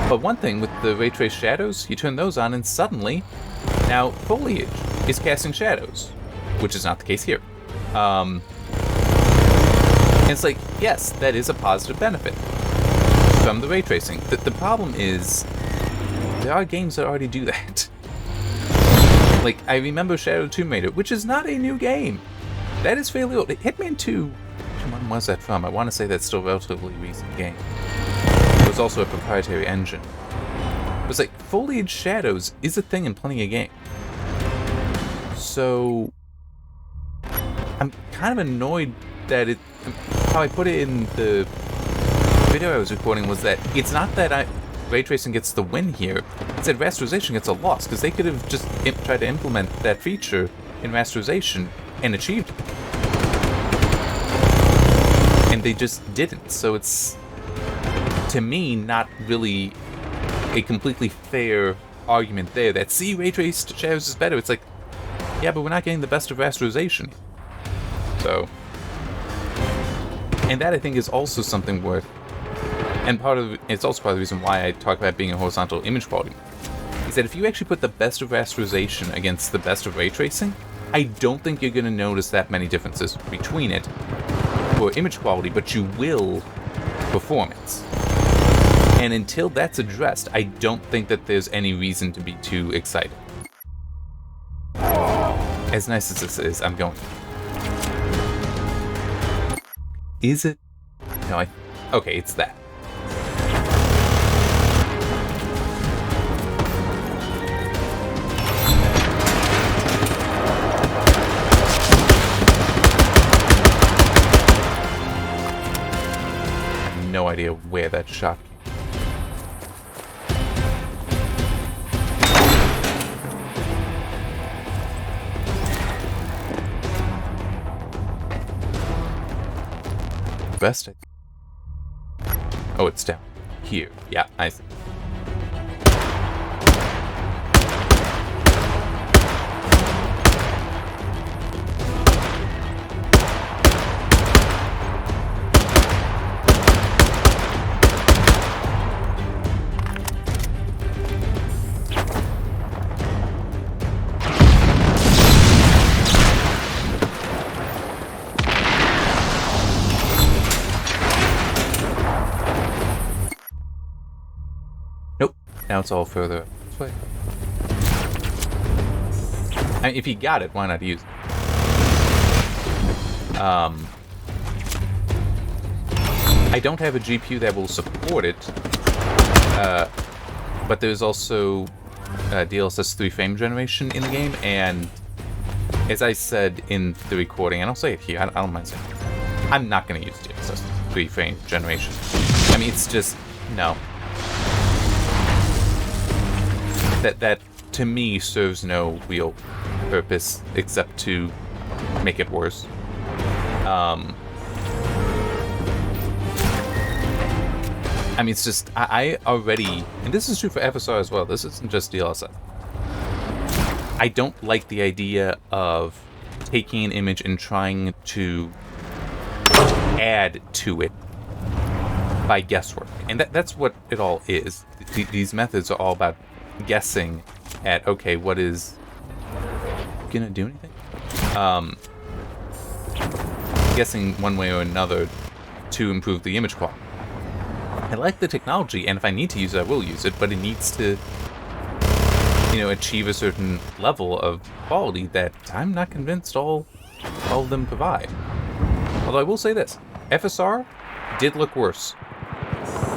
But one thing with the ray trace shadows, you turn those on and suddenly, now foliage is casting shadows, which is not the case here. And it's like, yes, that is a positive benefit from the ray tracing. The problem is, there are games that already do that. Like, I remember Shadow of the Tomb Raider, which is not a new game. That is fairly old. Hitman 2, when was that from? I want to say that's still a relatively recent game. It was also a proprietary engine. It was like, foliage shadows is a thing in plenty of games. So, I'm kind of annoyed that how I put it in the video I was recording was that it's not that ray tracing gets the win here, it's that rasterization gets a loss, because they could have just tried to implement that feature in rasterization and achieved it. And they just didn't, so it's, to me, not really a completely fair argument there that, see, ray traced shadows is better. It's like, yeah, but we're not getting the best of rasterization. So, and that I think is also something worth, and it's also part of the reason why I talk about being a horizontal image quality, is that if you actually put the best of rasterization against the best of ray tracing, I don't think you're going to notice that many differences between it for image quality, but you will performance. And until that's addressed, I don't think that there's any reason to be too excited. As nice as this is, I'm going. Is it? No, okay, it's that. I have no idea where that shot came. Best. Oh, it's down here. Yeah, I see. Now it's all further this way. I mean, if you got it, why not use it? I don't have a GPU that will support it, but there's also DLSS 3 frame generation in the game, and as I said in the recording, and I'll say it here, I don't mind saying it, I'm not going to use DLSS 3 frame generation. I mean, it's just, no. That to me serves no real purpose except to make it worse. I mean, it's just, I already, and this is true for FSR as well, this isn't just DLSS. I don't like the idea of taking an image and trying to add to it by guesswork. And that's what it all is. These methods are all about guessing at, okay, what is gonna do anything? Guessing one way or another to improve the image quality. I like the technology, and if I need to use it, I will use it, but it needs to, achieve a certain level of quality that I'm not convinced all of them provide. Although I will say this, FSR did look worse.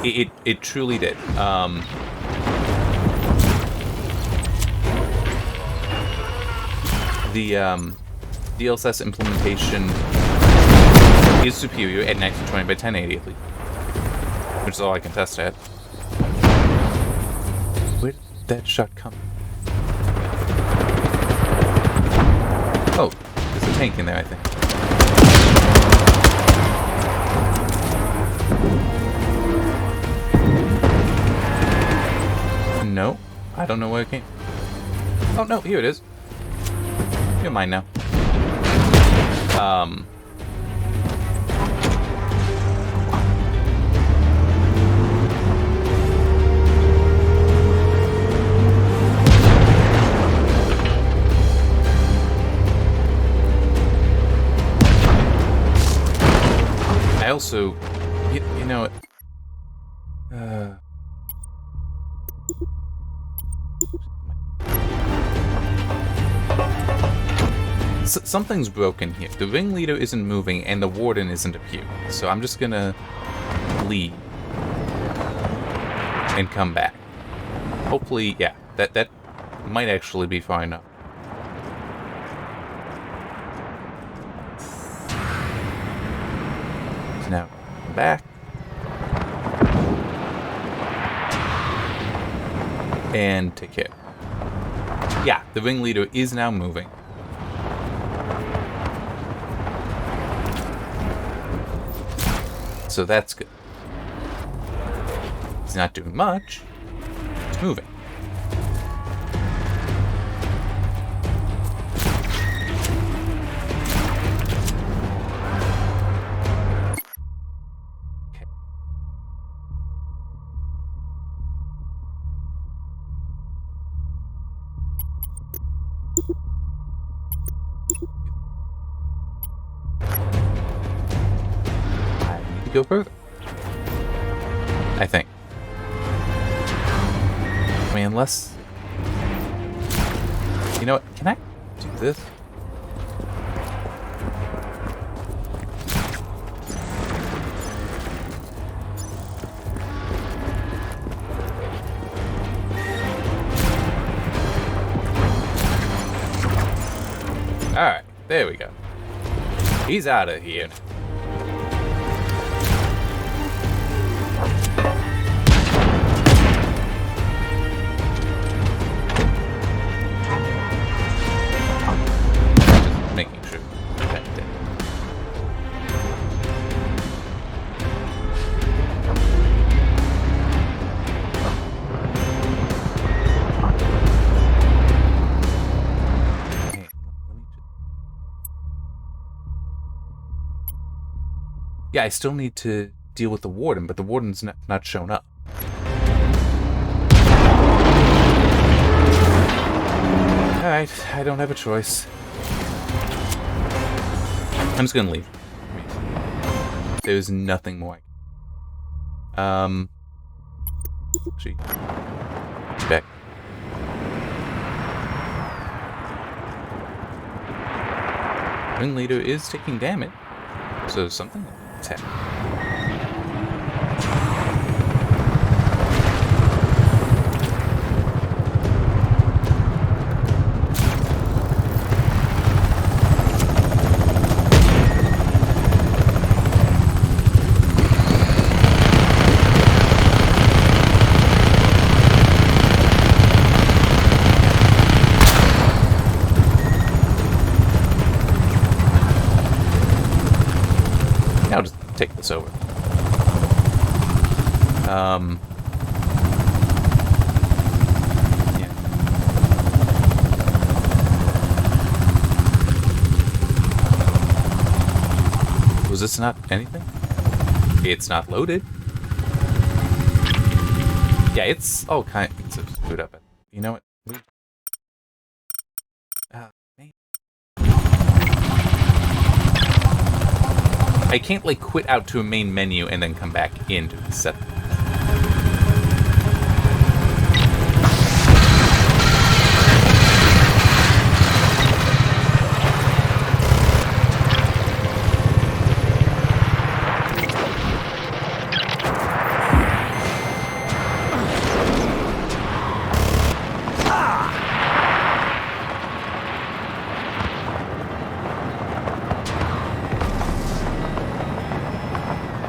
It truly did. The DLSS implementation is superior at 1920 by 1080 at least, which is all I can test at. Where did that shot come? Oh, there's a tank in there, I think. No, I don't know where it came. Oh no, here it is. You're mine now. also, you know, something's broken here. The ringleader isn't moving and the warden isn't appearing. So I'm just gonna leave and come back. Hopefully, yeah, that might actually be far enough. So now, come back. And take care. Yeah, the ringleader is now moving. So that's good. He's not doing much. He's moving. Okay. I need to go further. I think. I mean, unless... You know what? Can I do this? Alright, there we go. He's out of here. Making sure that did. Yeah, I still need to deal with the warden, but the warden's not shown up. Alright, I don't have a choice. I'm just gonna leave. There's nothing more. Actually, back. Ringleader is taking damage, so something is happening. I'll just take this over. Yeah. Was this not anything? It's not loaded. Yeah, it's all kinds of screwed up. You know what? I can't, like, quit out to a main menu and then come back into the set.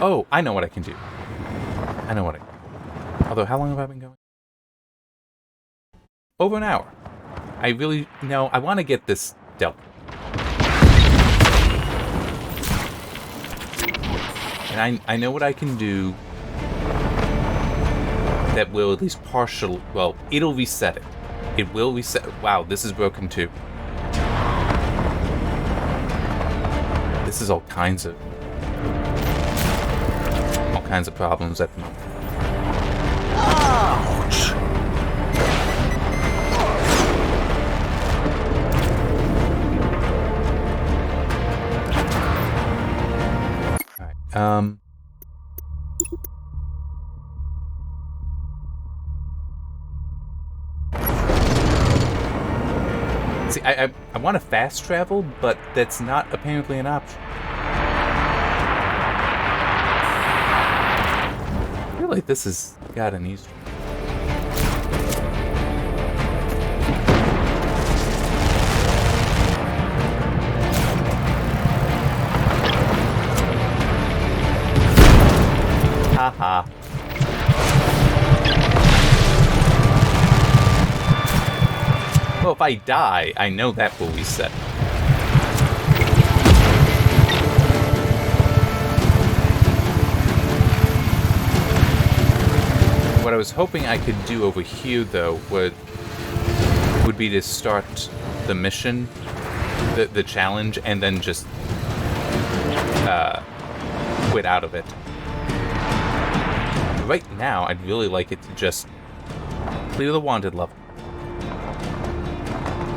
Oh, I know what I can do. I know what I can do. Although, how long have I been going? Over an hour. I really... No, I want to get this dealt with. And I know what I can do that will at least partial... Well, it'll reset it. It will reset... Wow, this is broken too. This is all kinds of problems at the moment. Ouch! Alright, See, I want to fast travel, but that's not apparently an option. I feel like this has got an Easter egg. Haha. Well, if I die, I know that will reset. What I was hoping I could do over here, though, would be to start the mission, the challenge, and then just quit out of it. Right now, I'd really like it to just clear the wanted level.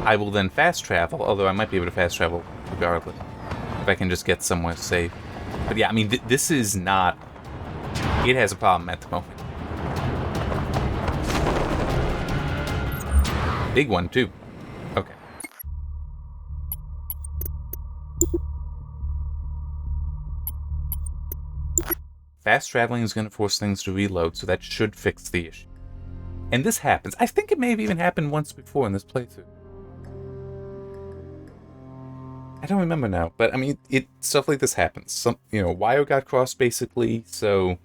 I will then fast travel, although I might be able to fast travel regardless, if I can just get somewhere safe. But yeah, I mean, this is not... It has a problem at the moment. Big one, too. Okay. Fast traveling is going to force things to reload, so that should fix the issue. And this happens. I think it may have even happened once before in this playthrough. I don't remember now, but I mean, stuff like this happens. Wire got crossed basically, so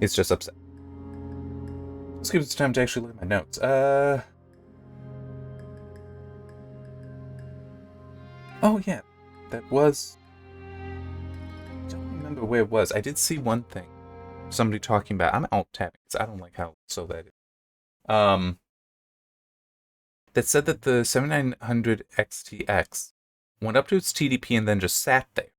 it's just upset. Let's give it time to actually look at my notes. Oh yeah, that was... I don't remember where it was. I did see one thing. Somebody talking about... I'm alt-tabbing, because I don't like how slow that is. That said that the 7900 XTX went up to its TDP and then just sat there.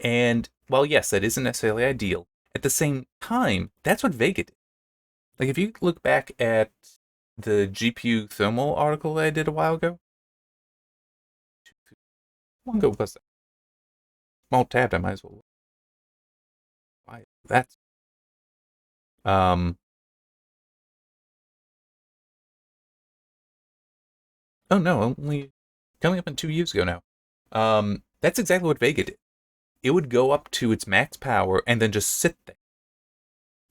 And, while yes, that isn't necessarily ideal, at the same time, that's what Vega did. Like, if you look back at the GPU thermal article that I did a while ago, how long ago was that? Small tab, I might as well look. Why? That's... Oh no, only coming up in 2 years ago now. That's exactly what Vega did. It would go up to its max power and then just sit there.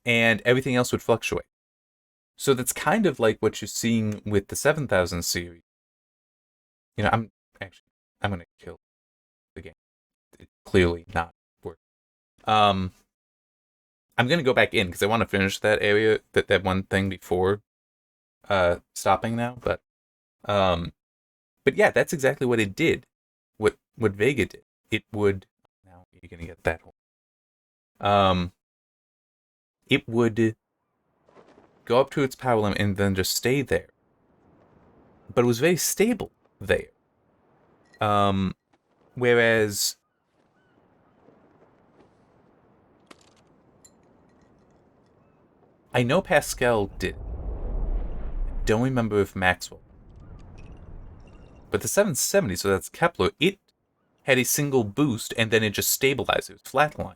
And everything else would fluctuate. So that's kind of like what you're seeing with the 7000 series. I'm going to kill the game. It's clearly not working. I'm going to go back in because I want to finish that area, that one thing before stopping now, but yeah, that's exactly what it did. What Vega did. It would... Now you're going to get that one. It would go up to its power limit and then just stay there. But it was very stable there. Whereas... I know Pascal did. I don't remember if Maxwell. But the 770, so that's Kepler, it had a single boost and then it just stabilized. It was flatline.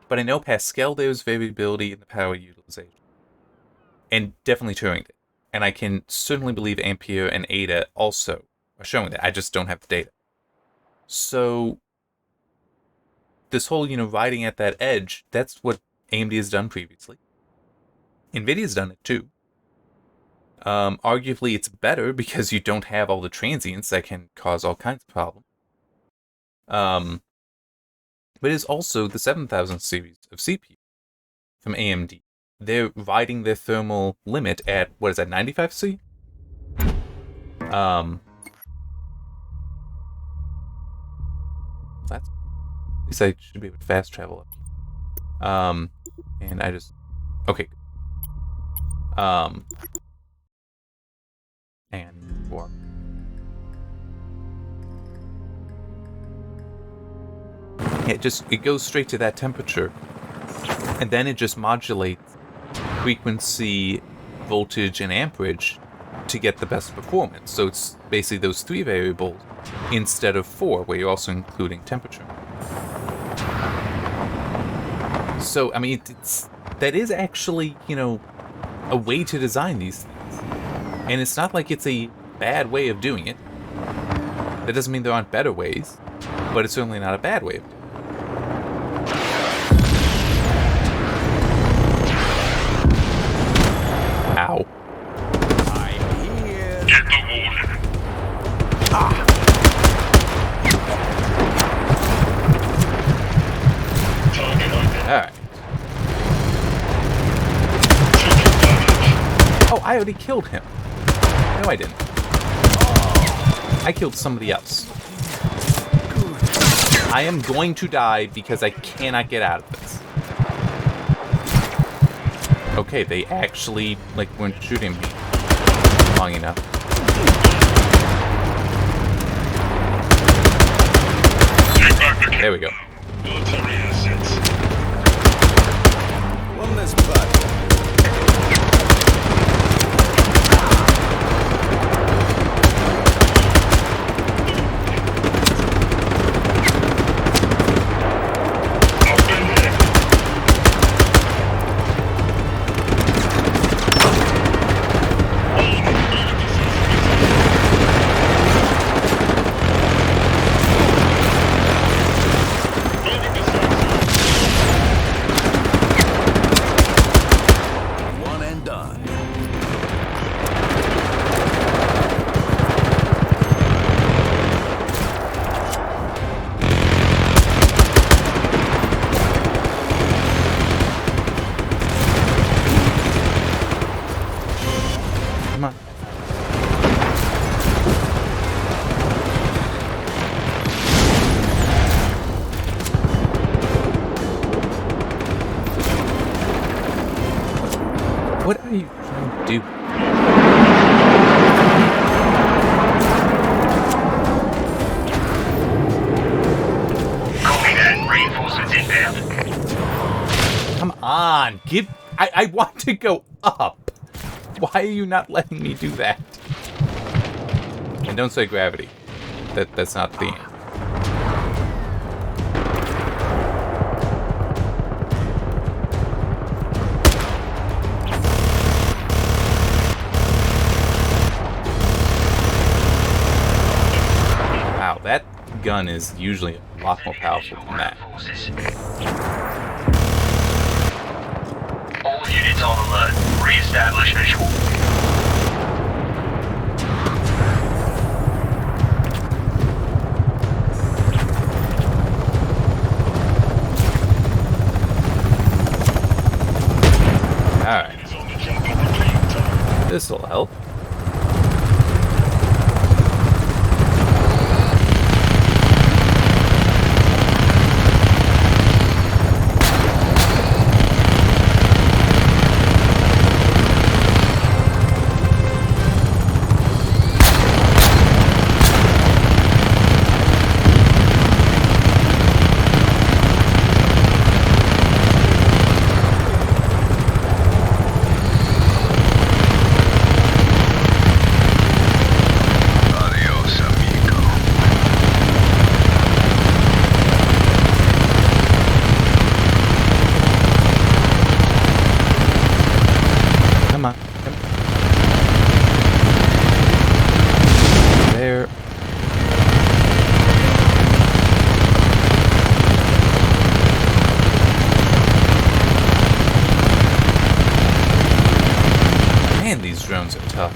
But I know Pascal, there's variability in the power utilization. And definitely Turing did. And I can certainly believe Ampere and Ada also are showing that. I just don't have the data. So, this whole, riding at that edge, that's what AMD has done previously. NVIDIA's done it too. Arguably it's better because you don't have all the transients that can cause all kinds of problems. But it's also the 7000 series of CPU from AMD. They're riding their thermal limit at, 95C? That's... At least I should be able to fast travel up. And I just... Okay. And warp. It goes straight to that temperature. And then it just modulates frequency, voltage, and amperage to get the best performance. So it's basically those 3 variables instead of 4, where you're also including temperature. So, I mean, that is actually, you know, a way to design these things. And it's not like it's a bad way of doing it. That doesn't mean there aren't better ways, but it's certainly not a bad way of doing it. Ow. Get the warning. Target identified. Alright. Oh, I already killed him. No, I didn't. I killed somebody else. I am going to die because I cannot get out of this. Okay, they actually, like, weren't shooting me long enough. There we go. Military assets. One less platform. One and done. Come on. What are you trying to do? Copy that. Reinforcements inbound. Come on, I want to go up. Why are you not letting me do that? And don't say gravity. That's not the end. Wow, that gun is usually a lot more powerful than that. Forces. All units on alert. Re-establish visual. Alright. This'll help. Adios, amigo. Come on. Come on. There. Man, these drones are tough.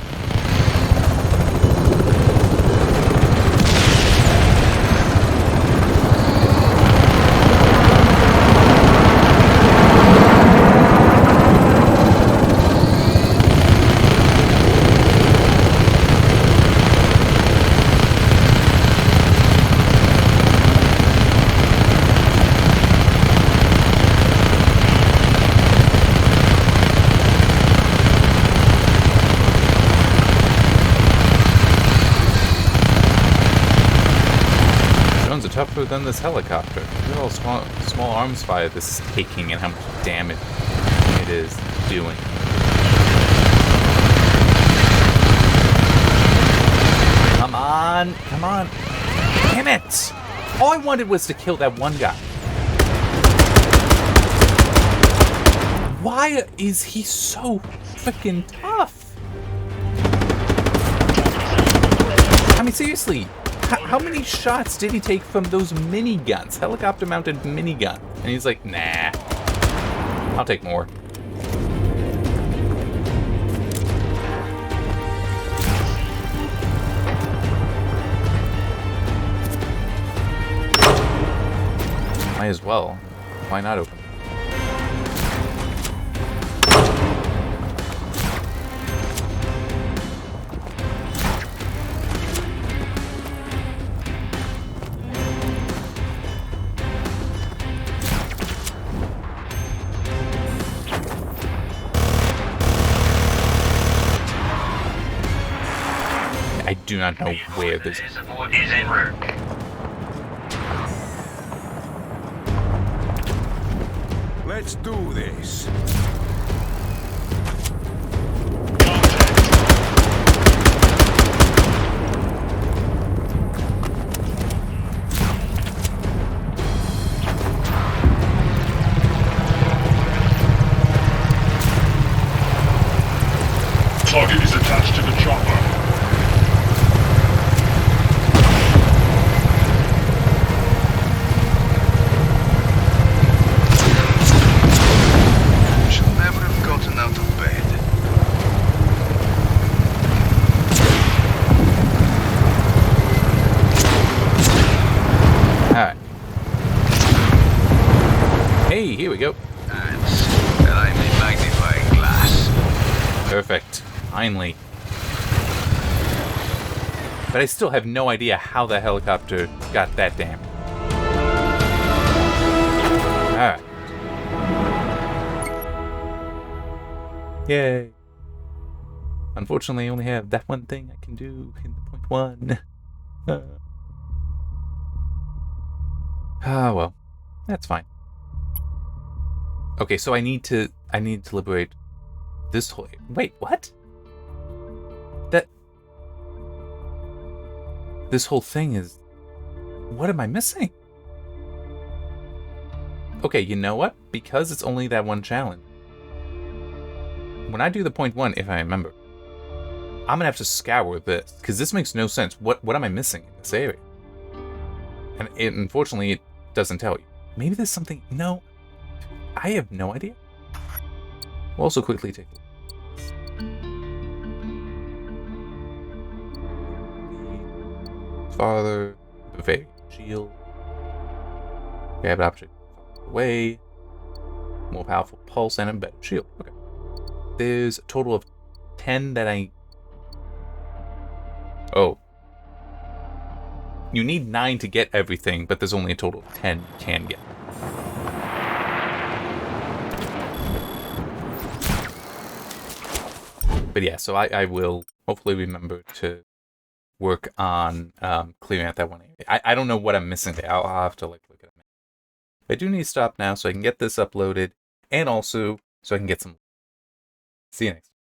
Drones are tougher than this helicopter. Look at all small arms fire this is taking and how much damage it is doing. Come on, come on. Damn it! All I wanted was to kill that one guy. Why is he so freaking tough? I mean, seriously, how many shots did he take from those miniguns, helicopter-mounted minigun? And he's like, nah, I'll take more. Might as well. Why not open? I do not know where this is. Support is en route. Let's do this. Target is attached to the chopper. Should never have gotten out of bed. Alright. Hey, here we go. And I'm in magnifying glass. Perfect. Finally. But I still have no idea how the helicopter got that damage. Alright. Yay. Unfortunately, I only have that one thing I can do in the point one. Ah, well. That's fine. Okay, so I need to liberate this whole... Wait, what? This whole thing is... What am I missing? Okay, you know what? Because it's only that one challenge. When I do the point one, if I remember, I'm gonna have to scour this, because this makes no sense. What am I missing in this area? And unfortunately, it doesn't tell you. Maybe there's something... No. I have no idea. We'll also quickly take a look. Farther, evade shield, grab an object away, more powerful pulse, and embedded shield. Okay. There's a total of 10 that I... Oh. You need 9 to get everything, but there's only a total of 10 you can get. But yeah, so I will hopefully remember to work on clearing out that one area. I don't know what I'm missing there. I'll have to look at it. I do need to stop now so I can get this uploaded, and also so I can get some... See you next time.